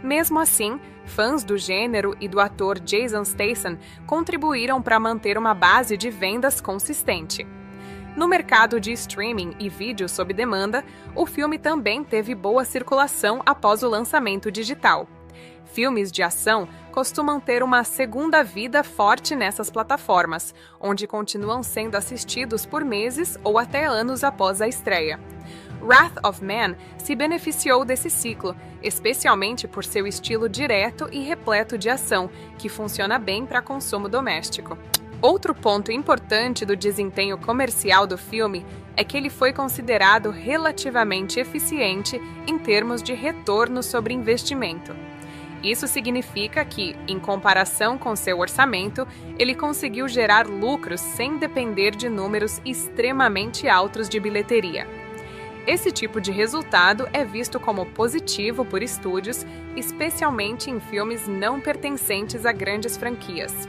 Mesmo assim, fãs do gênero e do ator Jason Statham contribuíram para manter uma base de vendas consistente. No mercado de streaming e vídeo sob demanda, o filme também teve boa circulação após o lançamento digital. Filmes de ação costumam ter uma segunda vida forte nessas plataformas, onde continuam sendo assistidos por meses ou até anos após a estreia. Wrath of Man se beneficiou desse ciclo, especialmente por seu estilo direto e repleto de ação, que funciona bem para consumo doméstico. Outro ponto importante do desempenho comercial do filme é que ele foi considerado relativamente eficiente em termos de retorno sobre investimento. Isso significa que, em comparação com seu orçamento, ele conseguiu gerar lucros sem depender de números extremamente altos de bilheteria. Esse tipo de resultado é visto como positivo por estúdios, especialmente em filmes não pertencentes a grandes franquias.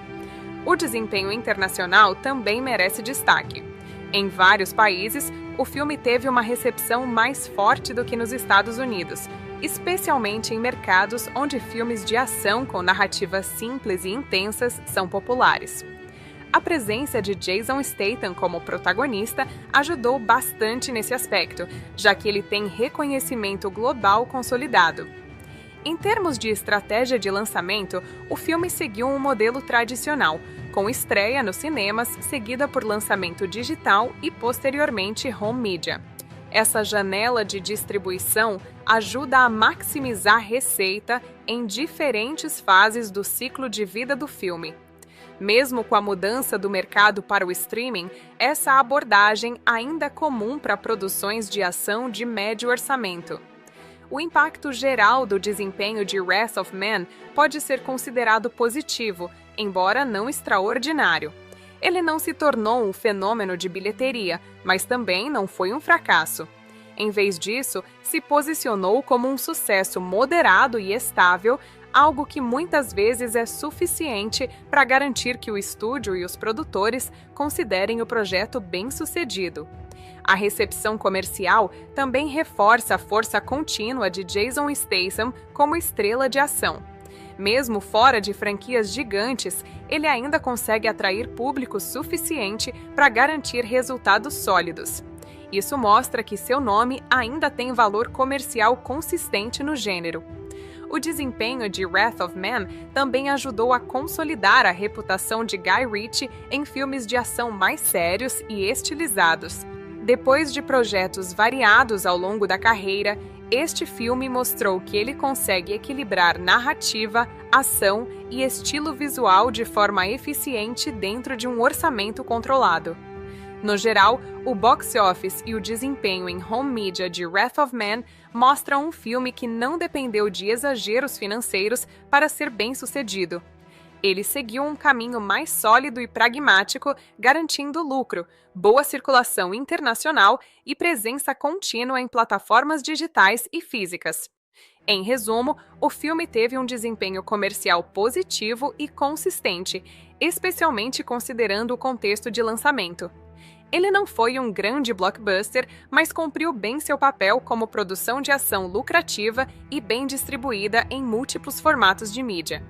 O desempenho internacional também merece destaque. Em vários países, o filme teve uma recepção mais forte do que nos Estados Unidos, especialmente em mercados onde filmes de ação com narrativas simples e intensas são populares. A presença de Jason Statham como protagonista ajudou bastante nesse aspecto, já que ele tem reconhecimento global consolidado. Em termos de estratégia de lançamento, o filme seguiu um modelo tradicional, com estreia nos cinemas, seguida por lançamento digital e, posteriormente, home media. Essa janela de distribuição ajuda a maximizar receita em diferentes fases do ciclo de vida do filme. Mesmo com a mudança do mercado para o streaming, essa abordagem ainda é comum para produções de ação de médio orçamento. O impacto geral do desempenho de Wrath of Man pode ser considerado positivo, embora não extraordinário. Ele não se tornou um fenômeno de bilheteria, mas também não foi um fracasso. Em vez disso, se posicionou como um sucesso moderado e estável, algo que muitas vezes é suficiente para garantir que o estúdio e os produtores considerem o projeto bem-sucedido. A recepção comercial também reforça a força contínua de Jason Statham como estrela de ação. Mesmo fora de franquias gigantes, ele ainda consegue atrair público suficiente para garantir resultados sólidos. Isso mostra que seu nome ainda tem valor comercial consistente no gênero. O desempenho de Wrath of Man também ajudou a consolidar a reputação de Guy Ritchie em filmes de ação mais sérios e estilizados. Depois de projetos variados ao longo da carreira, este filme mostrou que ele consegue equilibrar narrativa, ação e estilo visual de forma eficiente dentro de um orçamento controlado. No geral, o box office e o desempenho em home media de Wrath of Man mostram um filme que não dependeu de exageros financeiros para ser bem-sucedido. Ele seguiu um caminho mais sólido e pragmático, garantindo lucro, boa circulação internacional e presença contínua em plataformas digitais e físicas. Em resumo, o filme teve um desempenho comercial positivo e consistente, especialmente considerando o contexto de lançamento. Ele não foi um grande blockbuster, mas cumpriu bem seu papel como produção de ação lucrativa e bem distribuída em múltiplos formatos de mídia.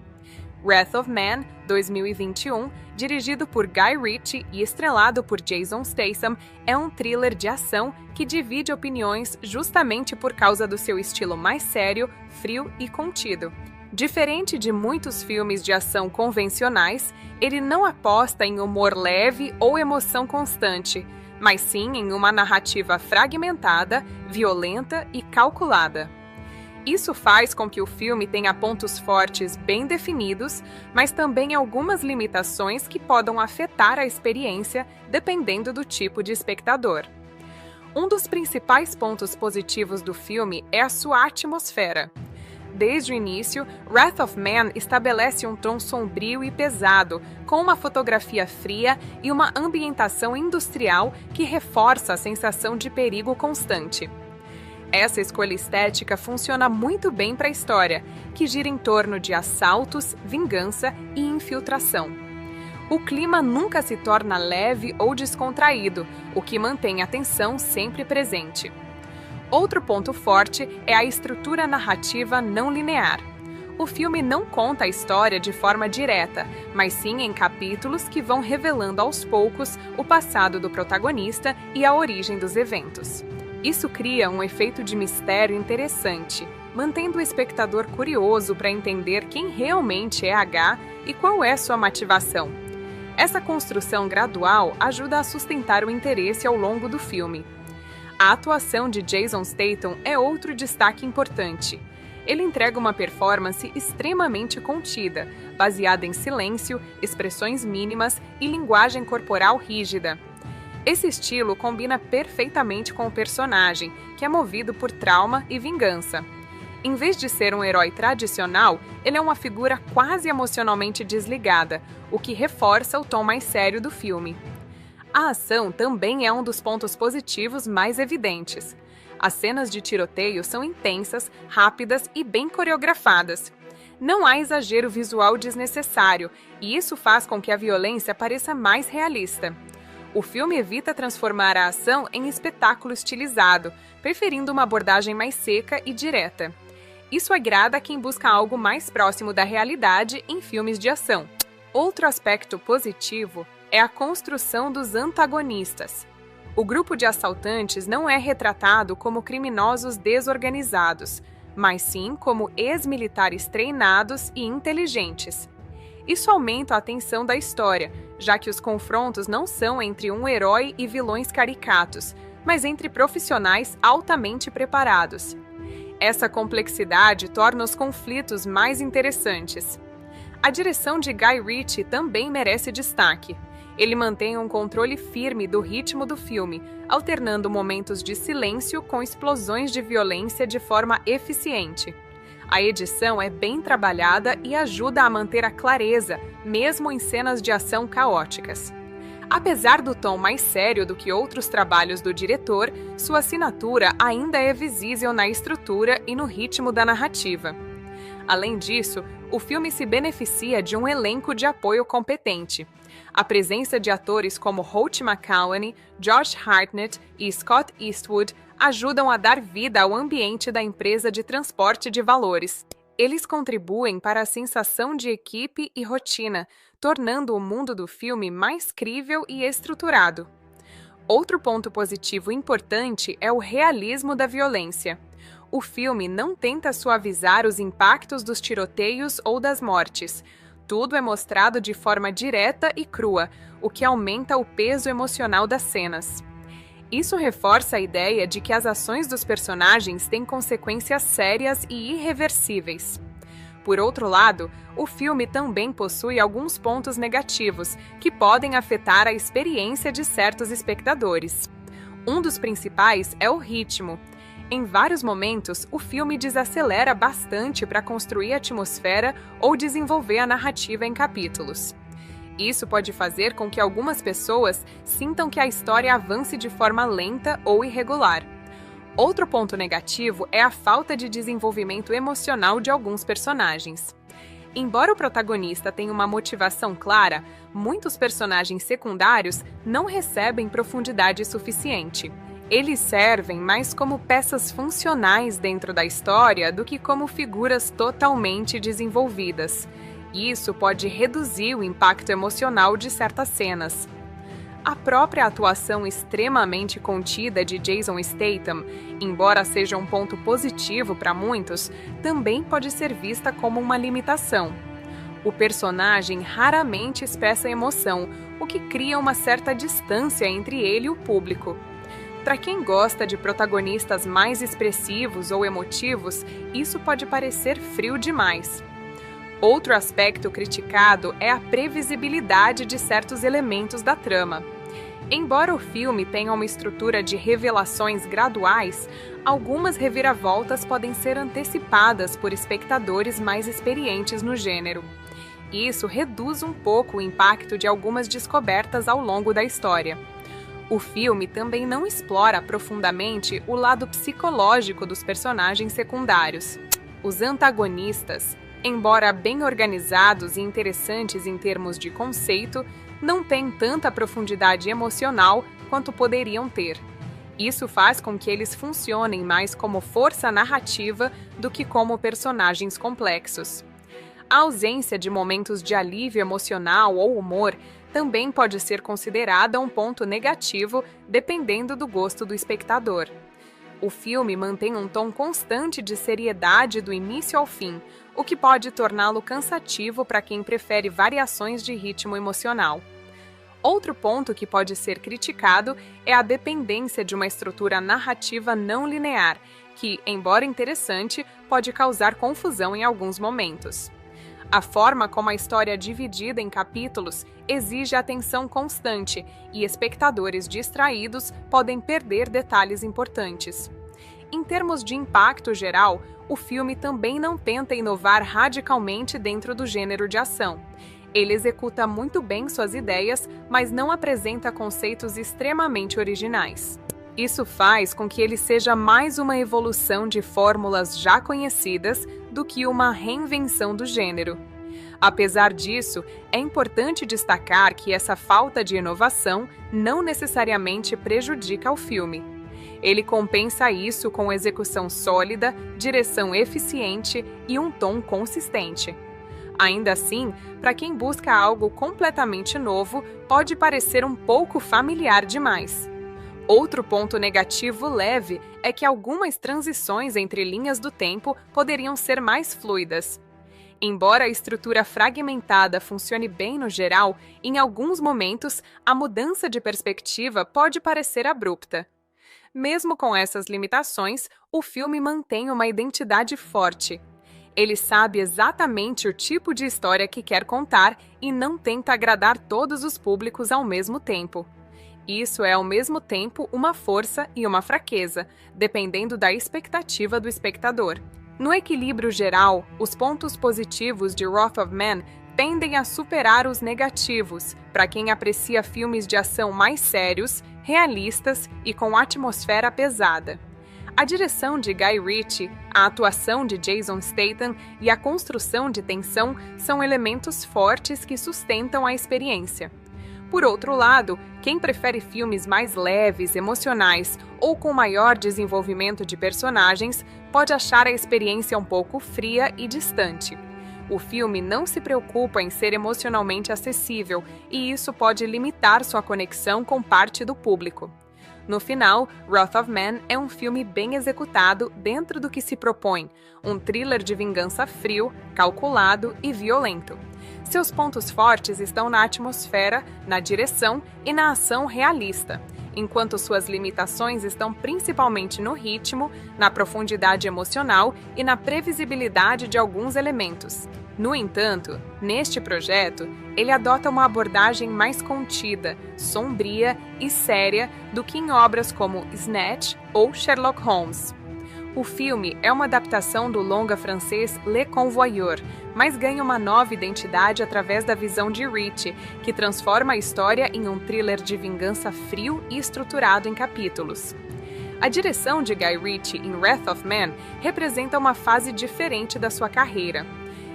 Wrath of Man, 2021, dirigido por Guy Ritchie e estrelado por Jason Statham, é um thriller de ação que divide opiniões justamente por causa do seu estilo mais sério, frio e contido. Diferente de muitos filmes de ação convencionais, ele não aposta em humor leve ou emoção constante, mas sim em uma narrativa fragmentada, violenta e calculada. Isso faz com que o filme tenha pontos fortes bem definidos, mas também algumas limitações que podem afetar a experiência dependendo do tipo de espectador. Um dos principais pontos positivos do filme é a sua atmosfera. Desde o início, Wrath of Man estabelece um tom sombrio e pesado, com uma fotografia fria e uma ambientação industrial que reforça a sensação de perigo constante. Essa escolha estética funciona muito bem para a história, que gira em torno de assaltos, vingança e infiltração. O clima nunca se torna leve ou descontraído, o que mantém a tensão sempre presente. Outro ponto forte é a estrutura narrativa não linear. O filme não conta a história de forma direta, mas sim em capítulos que vão revelando aos poucos o passado do protagonista e a origem dos eventos. Isso cria um efeito de mistério interessante, mantendo o espectador curioso para entender quem realmente é H e qual é sua motivação. Essa construção gradual ajuda a sustentar o interesse ao longo do filme. A atuação de Jason Statham é outro destaque importante. Ele entrega uma performance extremamente contida, baseada em silêncio, expressões mínimas e linguagem corporal rígida. Esse estilo combina perfeitamente com o personagem, que é movido por trauma e vingança. Em vez de ser um herói tradicional, ele é uma figura quase emocionalmente desligada, o que reforça o tom mais sério do filme. A ação também é um dos pontos positivos mais evidentes. As cenas de tiroteio são intensas, rápidas e bem coreografadas. Não há exagero visual desnecessário, e isso faz com que a violência pareça mais realista. O filme evita transformar a ação em espetáculo estilizado, preferindo uma abordagem mais seca e direta. Isso agrada a quem busca algo mais próximo da realidade em filmes de ação. Outro aspecto positivo é a construção dos antagonistas. O grupo de assaltantes não é retratado como criminosos desorganizados, mas sim como ex-militares treinados e inteligentes. Isso aumenta a tensão da história, já que os confrontos não são entre um herói e vilões caricatos, mas entre profissionais altamente preparados. Essa complexidade torna os conflitos mais interessantes. A direção de Guy Ritchie também merece destaque. Ele mantém um controle firme do ritmo do filme, alternando momentos de silêncio com explosões de violência de forma eficiente. A edição é bem trabalhada e ajuda a manter a clareza, mesmo em cenas de ação caóticas. Apesar do tom mais sério do que outros trabalhos do diretor, sua assinatura ainda é visível na estrutura e no ritmo da narrativa. Além disso, o filme se beneficia de um elenco de apoio competente. A presença de atores como Holt McCallany, Josh Hartnett e Scott Eastwood ajudam a dar vida ao ambiente da empresa de transporte de valores. Eles contribuem para a sensação de equipe e rotina, tornando o mundo do filme mais crível e estruturado. Outro ponto positivo importante é o realismo da violência. O filme não tenta suavizar os impactos dos tiroteios ou das mortes. Tudo é mostrado de forma direta e crua, o que aumenta o peso emocional das cenas. Isso reforça a ideia de que as ações dos personagens têm consequências sérias e irreversíveis. Por outro lado, o filme também possui alguns pontos negativos, que podem afetar a experiência de certos espectadores. Um dos principais é o ritmo. Em vários momentos, o filme desacelera bastante para construir a atmosfera ou desenvolver a narrativa em capítulos. Isso pode fazer com que algumas pessoas sintam que a história avance de forma lenta ou irregular. Outro ponto negativo é a falta de desenvolvimento emocional de alguns personagens. Embora o protagonista tenha uma motivação clara, muitos personagens secundários não recebem profundidade suficiente. Eles servem mais como peças funcionais dentro da história do que como figuras totalmente desenvolvidas. Isso pode reduzir o impacto emocional de certas cenas. A própria atuação extremamente contida de Jason Statham, embora seja um ponto positivo para muitos, também pode ser vista como uma limitação. O personagem raramente expressa emoção, o que cria uma certa distância entre ele e o público. Para quem gosta de protagonistas mais expressivos ou emotivos, isso pode parecer frio demais. Outro aspecto criticado é a previsibilidade de certos elementos da trama. Embora o filme tenha uma estrutura de revelações graduais, algumas reviravoltas podem ser antecipadas por espectadores mais experientes no gênero. Isso reduz um pouco o impacto de algumas descobertas ao longo da história. O filme também não explora profundamente o lado psicológico dos personagens secundários. Os antagonistas, embora bem organizados e interessantes em termos de conceito, não têm tanta profundidade emocional quanto poderiam ter. Isso faz com que eles funcionem mais como força narrativa do que como personagens complexos. A ausência de momentos de alívio emocional ou humor também pode ser considerada um ponto negativo, dependendo do gosto do espectador. O filme mantém um tom constante de seriedade do início ao fim, o que pode torná-lo cansativo para quem prefere variações de ritmo emocional. Outro ponto que pode ser criticado é a dependência de uma estrutura narrativa não linear, que, embora interessante, pode causar confusão em alguns momentos. A forma como a história é dividida em capítulos exige atenção constante e espectadores distraídos podem perder detalhes importantes. Em termos de impacto geral, o filme também não tenta inovar radicalmente dentro do gênero de ação. Ele executa muito bem suas ideias, mas não apresenta conceitos extremamente originais. Isso faz com que ele seja mais uma evolução de fórmulas já conhecidas do que uma reinvenção do gênero. Apesar disso, é importante destacar que essa falta de inovação não necessariamente prejudica o filme. Ele compensa isso com execução sólida, direção eficiente e um tom consistente. Ainda assim, para quem busca algo completamente novo, pode parecer um pouco familiar demais. Outro ponto negativo leve é que algumas transições entre linhas do tempo poderiam ser mais fluidas. Embora a estrutura fragmentada funcione bem no geral, em alguns momentos a mudança de perspectiva pode parecer abrupta. Mesmo com essas limitações, o filme mantém uma identidade forte. Ele sabe exatamente o tipo de história que quer contar e não tenta agradar todos os públicos ao mesmo tempo. Isso é ao mesmo tempo uma força e uma fraqueza, dependendo da expectativa do espectador. No equilíbrio geral, os pontos positivos de Wrath of Man tendem a superar os negativos para quem aprecia filmes de ação mais sérios, realistas e com atmosfera pesada. A direção de Guy Ritchie, a atuação de Jason Statham e a construção de tensão são elementos fortes que sustentam a experiência. Por outro lado, quem prefere filmes mais leves, emocionais ou com maior desenvolvimento de personagens pode achar a experiência um pouco fria e distante. O filme não se preocupa em ser emocionalmente acessível e isso pode limitar sua conexão com parte do público. No final, Wrath of Man é um filme bem executado dentro do que se propõe, um thriller de vingança frio, calculado e violento. Seus pontos fortes estão na atmosfera, na direção e na ação realista, enquanto suas limitações estão principalmente no ritmo, na profundidade emocional e na previsibilidade de alguns elementos. No entanto, neste projeto, ele adota uma abordagem mais contida, sombria e séria do que em obras como Snatch ou Sherlock Holmes. O filme é uma adaptação do longa francês Le Convoyeur, mas ganha uma nova identidade através da visão de Ritchie, que transforma a história em um thriller de vingança frio e estruturado em capítulos. A direção de Guy Ritchie em Wrath of Man representa uma fase diferente da sua carreira.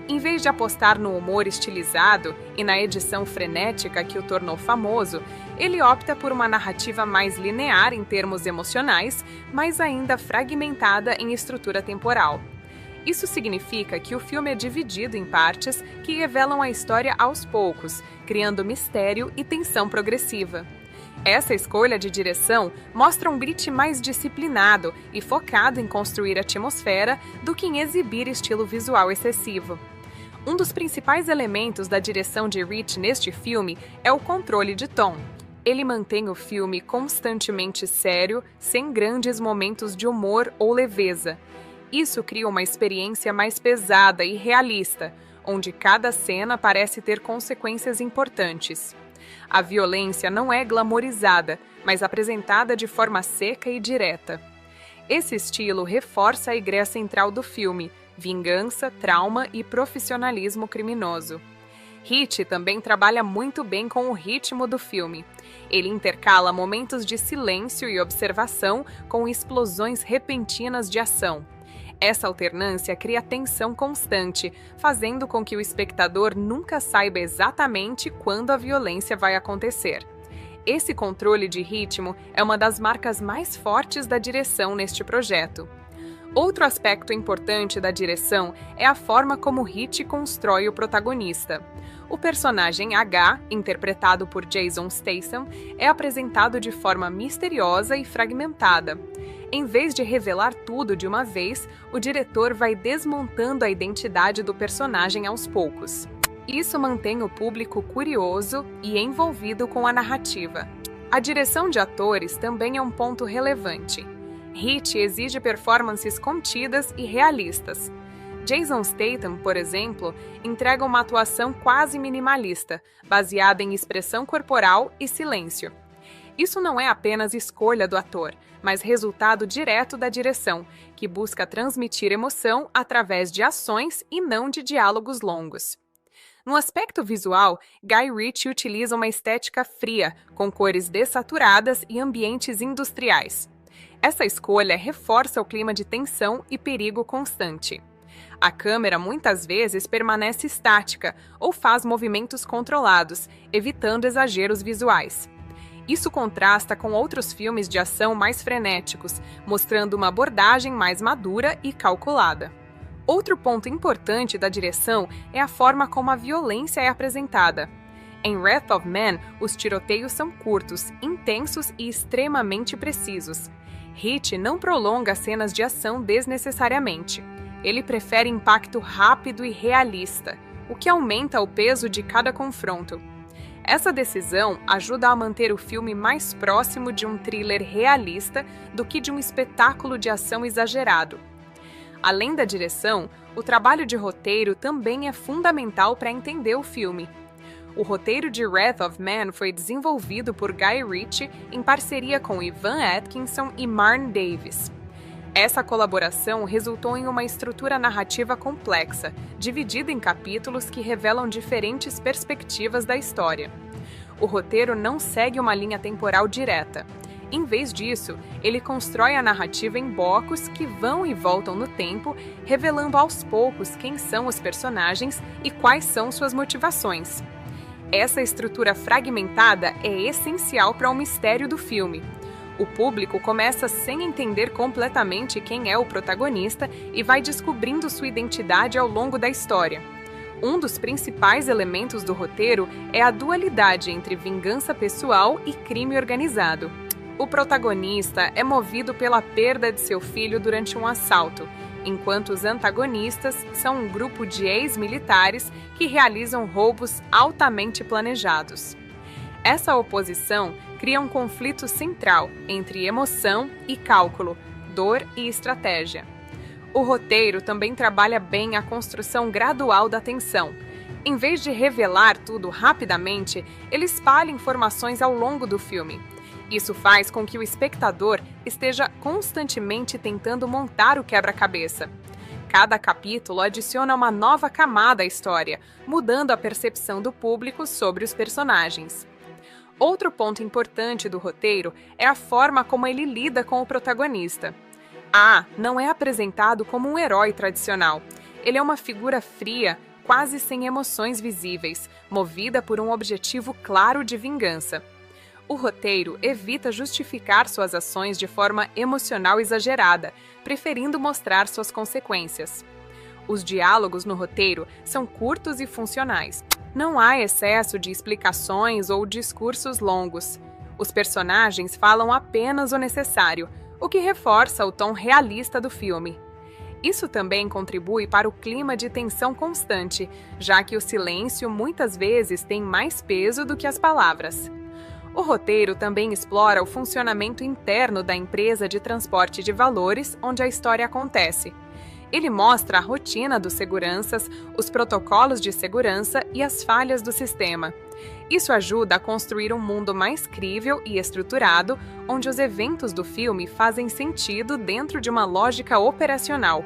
Em vez de apostar no humor estilizado e na edição frenética que o tornou famoso, ele opta por uma narrativa mais linear em termos emocionais, mas ainda fragmentada em estrutura temporal. Isso significa que o filme é dividido em partes que revelam a história aos poucos, criando mistério e tensão progressiva. Essa escolha de direção mostra um Ritchie mais disciplinado e focado em construir atmosfera do que em exibir estilo visual excessivo. Um dos principais elementos da direção de Ritchie neste filme é o controle de tom. Ele mantém o filme constantemente sério, sem grandes momentos de humor ou leveza. Isso cria uma experiência mais pesada e realista, onde cada cena parece ter consequências importantes. A violência não é glamorizada, mas apresentada de forma seca e direta. Esse estilo reforça a ideia central do filme: vingança, trauma e profissionalismo criminoso. Ritchie também trabalha muito bem com o ritmo do filme. Ele intercala momentos de silêncio e observação com explosões repentinas de ação. Essa alternância cria tensão constante, fazendo com que o espectador nunca saiba exatamente quando a violência vai acontecer. Esse controle de ritmo é uma das marcas mais fortes da direção neste projeto. Outro aspecto importante da direção é a forma como Ritchie constrói o protagonista. O personagem H, interpretado por Jason Statham, é apresentado de forma misteriosa e fragmentada. Em vez de revelar tudo de uma vez, o diretor vai desmontando a identidade do personagem aos poucos. Isso mantém o público curioso e envolvido com a narrativa. A direção de atores também é um ponto relevante. Ritchie exige performances contidas e realistas. Jason Statham, por exemplo, entrega uma atuação quase minimalista, baseada em expressão corporal e silêncio. Isso não é apenas escolha do ator, mas resultado direto da direção, que busca transmitir emoção através de ações e não de diálogos longos. No aspecto visual, Guy Ritchie utiliza uma estética fria, com cores dessaturadas e ambientes industriais. Essa escolha reforça o clima de tensão e perigo constante. A câmera muitas vezes permanece estática ou faz movimentos controlados, evitando exageros visuais. Isso contrasta com outros filmes de ação mais frenéticos, mostrando uma abordagem mais madura e calculada. Outro ponto importante da direção é a forma como a violência é apresentada. Em Wrath of Man, os tiroteios são curtos, intensos e extremamente precisos. Ritchie não prolonga cenas de ação desnecessariamente. Ele prefere impacto rápido e realista, o que aumenta o peso de cada confronto. Essa decisão ajuda a manter o filme mais próximo de um thriller realista do que de um espetáculo de ação exagerado. Além da direção, o trabalho de roteiro também é fundamental para entender o filme. O roteiro de Wrath of Man foi desenvolvido por Guy Ritchie em parceria com Ivan Atkinson e Marn Davis. Essa colaboração resultou em uma estrutura narrativa complexa, dividida em capítulos que revelam diferentes perspectivas da história. O roteiro não segue uma linha temporal direta. Em vez disso, ele constrói a narrativa em blocos que vão e voltam no tempo, revelando aos poucos quem são os personagens e quais são suas motivações. Essa estrutura fragmentada é essencial para o mistério do filme. O público começa sem entender completamente quem é o protagonista e vai descobrindo sua identidade ao longo da história. Um dos principais elementos do roteiro é a dualidade entre vingança pessoal e crime organizado. O protagonista é movido pela perda de seu filho durante um assalto, enquanto os antagonistas são um grupo de ex-militares que realizam roubos altamente planejados. Essa oposição cria um conflito central entre emoção e cálculo, dor e estratégia. O roteiro também trabalha bem a construção gradual da tensão. Em vez de revelar tudo rapidamente, ele espalha informações ao longo do filme. Isso faz com que o espectador esteja constantemente tentando montar o quebra-cabeça. Cada capítulo adiciona uma nova camada à história, mudando a percepção do público sobre os personagens. Outro ponto importante do roteiro é a forma como ele lida com o protagonista. A não é apresentado como um herói tradicional. Ele é uma figura fria, quase sem emoções visíveis, movida por um objetivo claro de vingança. O roteiro evita justificar suas ações de forma emocional exagerada, preferindo mostrar suas consequências. Os diálogos no roteiro são curtos e funcionais. Não há excesso de explicações ou discursos longos. Os personagens falam apenas o necessário, o que reforça o tom realista do filme. Isso também contribui para o clima de tensão constante, já que o silêncio muitas vezes tem mais peso do que as palavras. O roteiro também explora o funcionamento interno da empresa de transporte de valores onde a história acontece. Ele mostra a rotina dos seguranças, os protocolos de segurança e as falhas do sistema. Isso ajuda a construir um mundo mais crível e estruturado, onde os eventos do filme fazem sentido dentro de uma lógica operacional.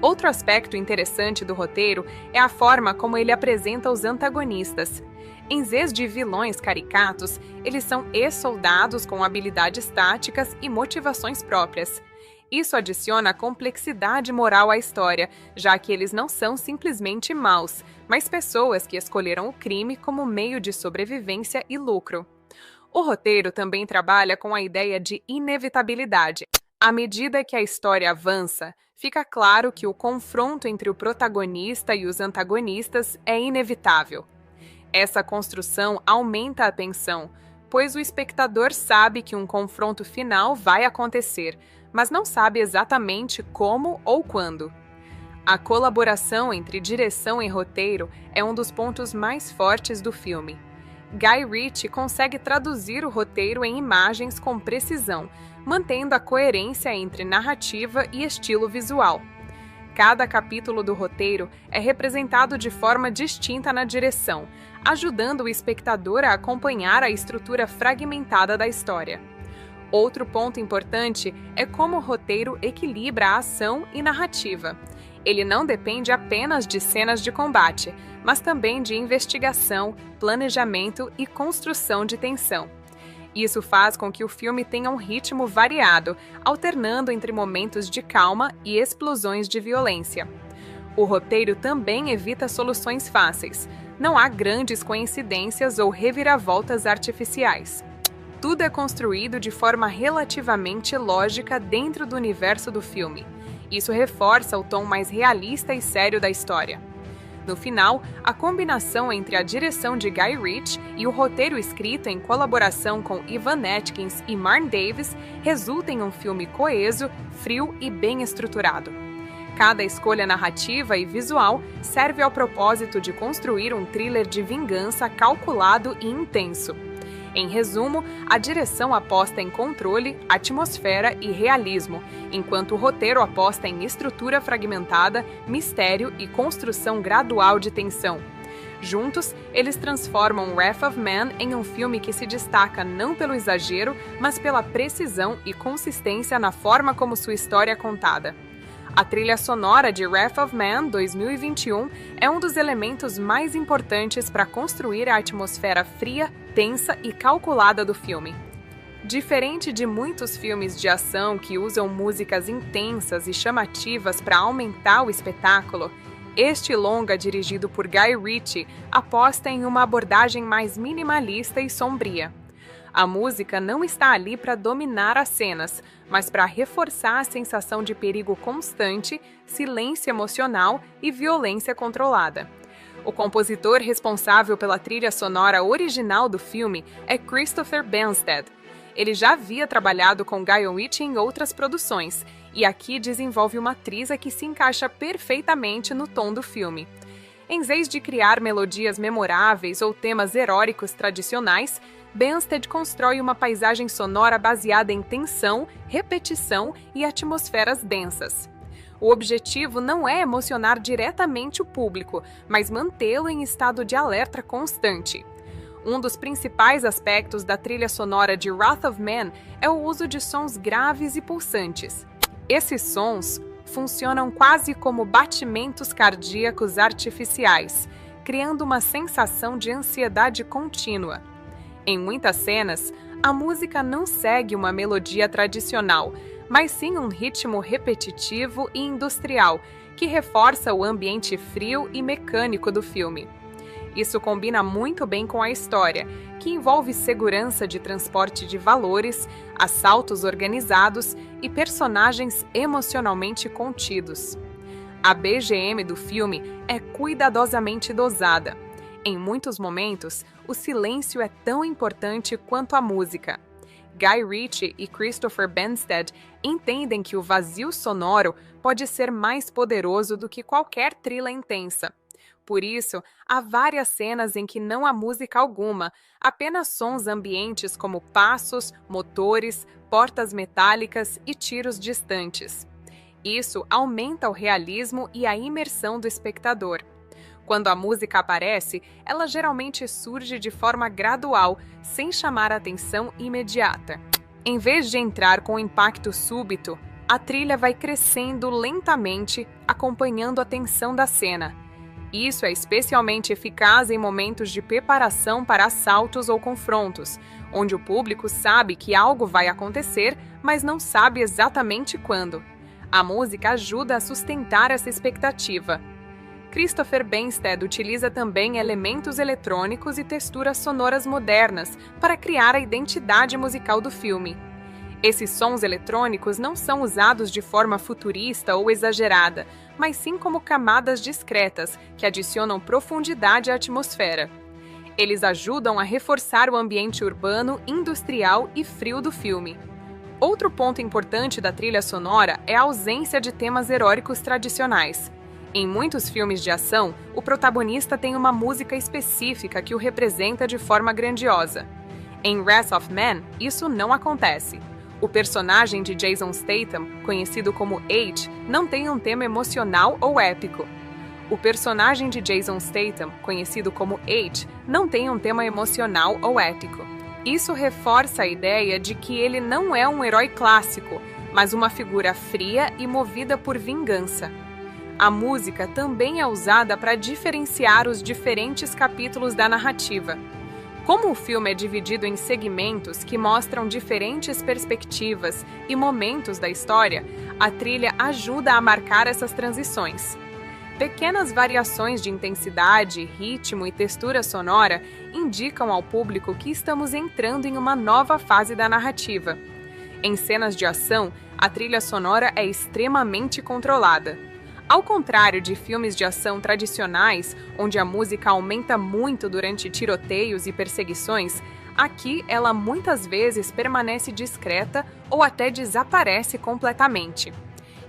Outro aspecto interessante do roteiro é a forma como ele apresenta os antagonistas. Em vez de vilões caricatos, eles são ex-soldados com habilidades táticas e motivações próprias. Isso adiciona complexidade moral à história, já que eles não são simplesmente maus, mas pessoas que escolheram o crime como meio de sobrevivência e lucro. O roteiro também trabalha com a ideia de inevitabilidade. À medida que a história avança, fica claro que o confronto entre o protagonista e os antagonistas é inevitável. Essa construção aumenta a tensão, pois o espectador sabe que um confronto final vai acontecer, mas não sabe exatamente como ou quando. A colaboração entre direção e roteiro é um dos pontos mais fortes do filme. Guy Ritchie consegue traduzir o roteiro em imagens com precisão, mantendo a coerência entre narrativa e estilo visual. Cada capítulo do roteiro é representado de forma distinta na direção, ajudando o espectador a acompanhar a estrutura fragmentada da história. Outro ponto importante é como o roteiro equilibra a ação e narrativa. Ele não depende apenas de cenas de combate, mas também de investigação, planejamento e construção de tensão. Isso faz com que o filme tenha um ritmo variado, alternando entre momentos de calma e explosões de violência. O roteiro também evita soluções fáceis. Não há grandes coincidências ou reviravoltas artificiais. Tudo é construído de forma relativamente lógica dentro do universo do filme. Isso reforça o tom mais realista e sério da história. No final, a combinação entre a direção de Guy Ritchie e o roteiro escrito em colaboração com Ivan Atkins e Marn Davis resulta em um filme coeso, frio e bem estruturado. Cada escolha narrativa e visual serve ao propósito de construir um thriller de vingança calculado e intenso. Em resumo, a direção aposta em controle, atmosfera e realismo, enquanto o roteiro aposta em estrutura fragmentada, mistério e construção gradual de tensão. Juntos, eles transformam Wrath of Man em um filme que se destaca não pelo exagero, mas pela precisão e consistência na forma como sua história é contada. A trilha sonora de Wrath of Man 2021 é um dos elementos mais importantes para construir a atmosfera fria, tensa e calculada do filme. Diferente de muitos filmes de ação que usam músicas intensas e chamativas para aumentar o espetáculo, este longa dirigido por Guy Ritchie aposta em uma abordagem mais minimalista e sombria. A música não está ali para dominar as cenas, mas para reforçar a sensação de perigo constante, silêncio emocional e violência controlada. O compositor responsável pela trilha sonora original do filme é Christopher Banstead. Ele já havia trabalhado com Guy Ritchie em outras produções, e aqui desenvolve uma trilha que se encaixa perfeitamente no tom do filme. Em vez de criar melodias memoráveis ou temas heróicos tradicionais, Banstead constrói uma paisagem sonora baseada em tensão, repetição e atmosferas densas. O objetivo não é emocionar diretamente o público, mas mantê-lo em estado de alerta constante. Um dos principais aspectos da trilha sonora de Wrath of Man é o uso de sons graves e pulsantes. Esses sons funcionam quase como batimentos cardíacos artificiais, criando uma sensação de ansiedade contínua. Em muitas cenas, a música não segue uma melodia tradicional, mas sim um ritmo repetitivo e industrial, que reforça o ambiente frio e mecânico do filme. Isso combina muito bem com a história, que envolve segurança de transporte de valores, assaltos organizados e personagens emocionalmente contidos. A BGM do filme é cuidadosamente dosada. Em muitos momentos, o silêncio é tão importante quanto a música. Guy Ritchie e Christopher Banstead entendem que o vazio sonoro pode ser mais poderoso do que qualquer trilha intensa. Por isso, há várias cenas em que não há música alguma, apenas sons ambientes como passos, motores, portas metálicas e tiros distantes. Isso aumenta o realismo e a imersão do espectador. Quando a música aparece, ela geralmente surge de forma gradual, sem chamar a atenção imediata. Em vez de entrar com um impacto súbito, a trilha vai crescendo lentamente, acompanhando a tensão da cena. Isso é especialmente eficaz em momentos de preparação para assaltos ou confrontos, onde o público sabe que algo vai acontecer, mas não sabe exatamente quando. A música ajuda a sustentar essa expectativa. Christopher Banstead utiliza também elementos eletrônicos e texturas sonoras modernas para criar a identidade musical do filme. Esses sons eletrônicos não são usados de forma futurista ou exagerada, mas sim como camadas discretas que adicionam profundidade à atmosfera. Eles ajudam a reforçar o ambiente urbano, industrial e frio do filme. Outro ponto importante da trilha sonora é a ausência de temas heróicos tradicionais. Em muitos filmes de ação, o protagonista tem uma música específica que o representa de forma grandiosa. Em Wrath of Man, isso não acontece. O personagem de Jason Statham, conhecido como H, não tem um tema emocional ou épico. O personagem de Jason Statham, conhecido como H, não tem um tema emocional ou épico. Isso reforça a ideia de que ele não é um herói clássico, mas uma figura fria e movida por vingança. A música também é usada para diferenciar os diferentes capítulos da narrativa. Como o filme é dividido em segmentos que mostram diferentes perspectivas e momentos da história, a trilha ajuda a marcar essas transições. Pequenas variações de intensidade, ritmo e textura sonora indicam ao público que estamos entrando em uma nova fase da narrativa. Em cenas de ação, a trilha sonora é extremamente controlada. Ao contrário de filmes de ação tradicionais, onde a música aumenta muito durante tiroteios e perseguições, aqui ela muitas vezes permanece discreta ou até desaparece completamente.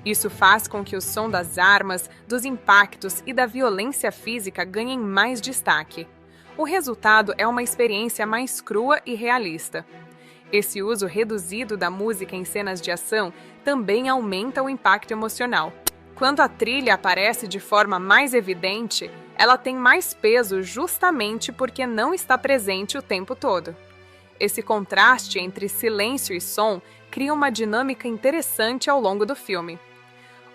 Isso faz com que o som das armas, dos impactos e da violência física ganhem mais destaque. O resultado é uma experiência mais crua e realista. Esse uso reduzido da música em cenas de ação também aumenta o impacto emocional. Quando a trilha aparece de forma mais evidente, ela tem mais peso justamente porque não está presente o tempo todo. Esse contraste entre silêncio e som cria uma dinâmica interessante ao longo do filme.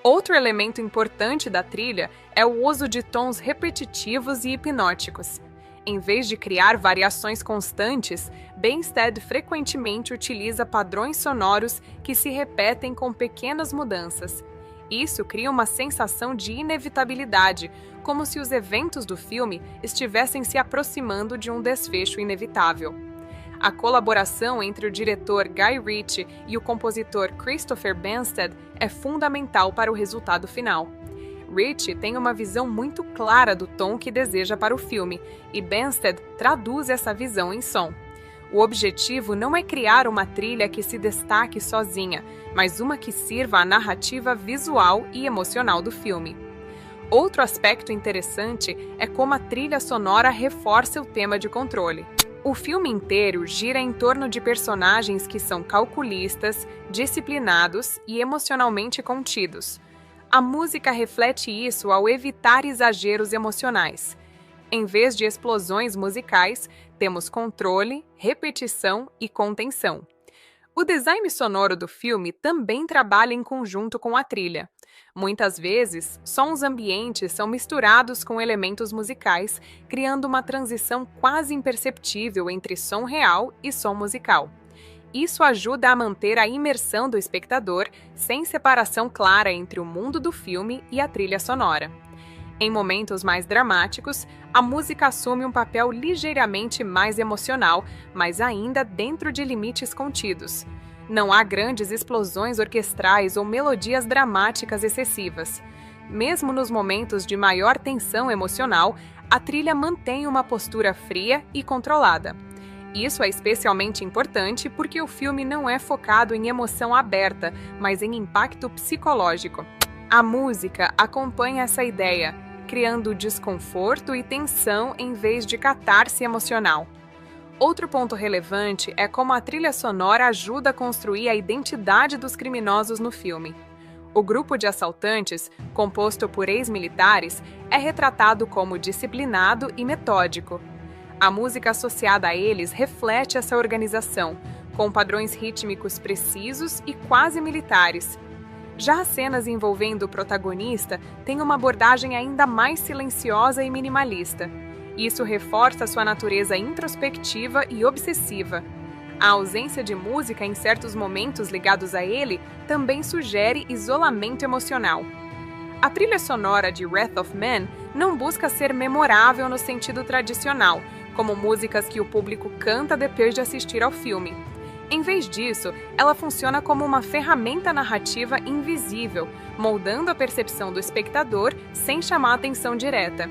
Outro elemento importante da trilha é o uso de tons repetitivos e hipnóticos. Em vez de criar variações constantes, Banstead frequentemente utiliza padrões sonoros que se repetem com pequenas mudanças. Isso cria uma sensação de inevitabilidade, como se os eventos do filme estivessem se aproximando de um desfecho inevitável. A colaboração entre o diretor Guy Ritchie e o compositor Christopher Banstead é fundamental para o resultado final. Ritchie tem uma visão muito clara do tom que deseja para o filme, e Banstead traduz essa visão em som. O objetivo não é criar uma trilha que se destaque sozinha, mas uma que sirva à narrativa visual e emocional do filme. Outro aspecto interessante é como a trilha sonora reforça o tema de controle. O filme inteiro gira em torno de personagens que são calculistas, disciplinados e emocionalmente contidos. A música reflete isso ao evitar exageros emocionais. Em vez de explosões musicais, temos controle, repetição e contenção. O design sonoro do filme também trabalha em conjunto com a trilha. Muitas vezes, sons ambientes são misturados com elementos musicais, criando uma transição quase imperceptível entre som real e som musical. Isso ajuda a manter a imersão do espectador, sem separação clara entre o mundo do filme e a trilha sonora. Em momentos mais dramáticos, a música assume um papel ligeiramente mais emocional, mas ainda dentro de limites contidos. Não há grandes explosões orquestrais ou melodias dramáticas excessivas. Mesmo nos momentos de maior tensão emocional, a trilha mantém uma postura fria e controlada. Isso é especialmente importante porque o filme não é focado em emoção aberta, mas em impacto psicológico. A música acompanha essa ideia, criando desconforto e tensão em vez de catarse emocional. Outro ponto relevante é como a trilha sonora ajuda a construir a identidade dos criminosos no filme. O grupo de assaltantes, composto por ex-militares, é retratado como disciplinado e metódico. A música associada a eles reflete essa organização, com padrões rítmicos precisos e quase militares. Já as cenas envolvendo o protagonista têm uma abordagem ainda mais silenciosa e minimalista. Isso reforça sua natureza introspectiva e obsessiva. A ausência de música em certos momentos ligados a ele também sugere isolamento emocional. A trilha sonora de Wrath of Man não busca ser memorável no sentido tradicional, como músicas que o público canta depois de assistir ao filme. Em vez disso, ela funciona como uma ferramenta narrativa invisível, moldando a percepção do espectador sem chamar atenção direta.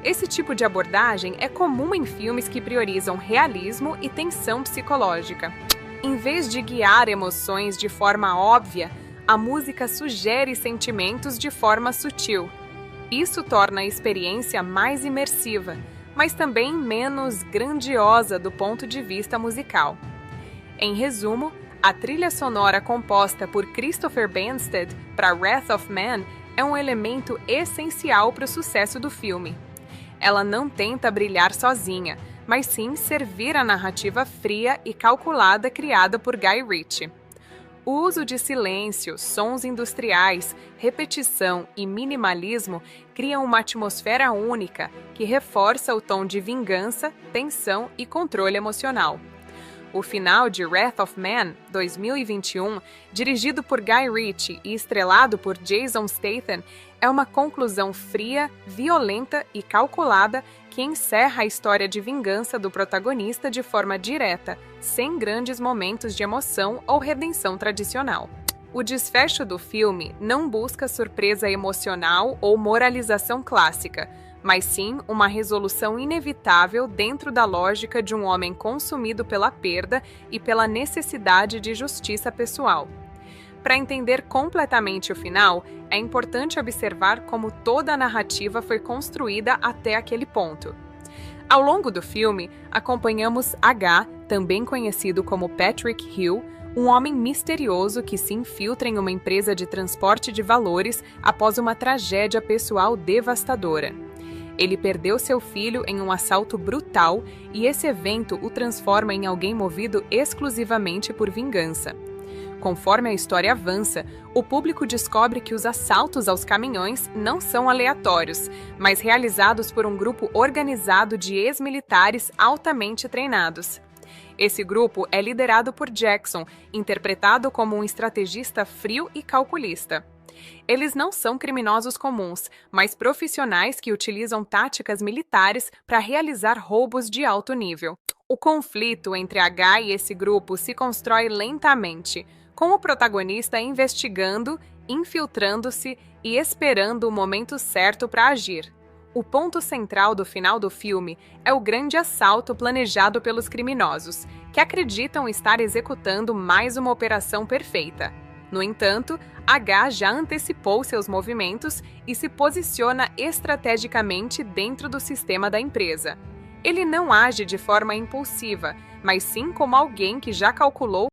Esse tipo de abordagem é comum em filmes que priorizam realismo e tensão psicológica. Em vez de guiar emoções de forma óbvia, a música sugere sentimentos de forma sutil. Isso torna a experiência mais imersiva, mas também menos grandiosa do ponto de vista musical. Em resumo, a trilha sonora composta por Christopher Banstead para Wrath of Man é um elemento essencial para o sucesso do filme. Ela não tenta brilhar sozinha, mas sim servir a narrativa fria e calculada criada por Guy Ritchie. O uso de silêncio, sons industriais, repetição e minimalismo criam uma atmosfera única que reforça o tom de vingança, tensão e controle emocional. O final de Wrath of Man, 2021, dirigido por Guy Ritchie e estrelado por Jason Statham, é uma conclusão fria, violenta e calculada que encerra a história de vingança do protagonista de forma direta, sem grandes momentos de emoção ou redenção tradicional. O desfecho do filme não busca surpresa emocional ou moralização clássica, mas sim uma resolução inevitável dentro da lógica de um homem consumido pela perda e pela necessidade de justiça pessoal. Para entender completamente o final, é importante observar como toda a narrativa foi construída até aquele ponto. Ao longo do filme, acompanhamos H, também conhecido como Patrick Hill, um homem misterioso que se infiltra em uma empresa de transporte de valores após uma tragédia pessoal devastadora. Ele perdeu seu filho em um assalto brutal e esse evento o transforma em alguém movido exclusivamente por vingança. Conforme a história avança, o público descobre que os assaltos aos caminhões não são aleatórios, mas realizados por um grupo organizado de ex-militares altamente treinados. Esse grupo é liderado por Jackson, interpretado como um estrategista frio e calculista. Eles não são criminosos comuns, mas profissionais que utilizam táticas militares para realizar roubos de alto nível. O conflito entre H e esse grupo se constrói lentamente, com o protagonista investigando, infiltrando-se e esperando o momento certo para agir. O ponto central do final do filme é o grande assalto planejado pelos criminosos, que acreditam estar executando mais uma operação perfeita. No entanto, H já antecipou seus movimentos e se posiciona estrategicamente dentro do sistema da empresa. Ele não age de forma impulsiva, mas sim como alguém que já calculou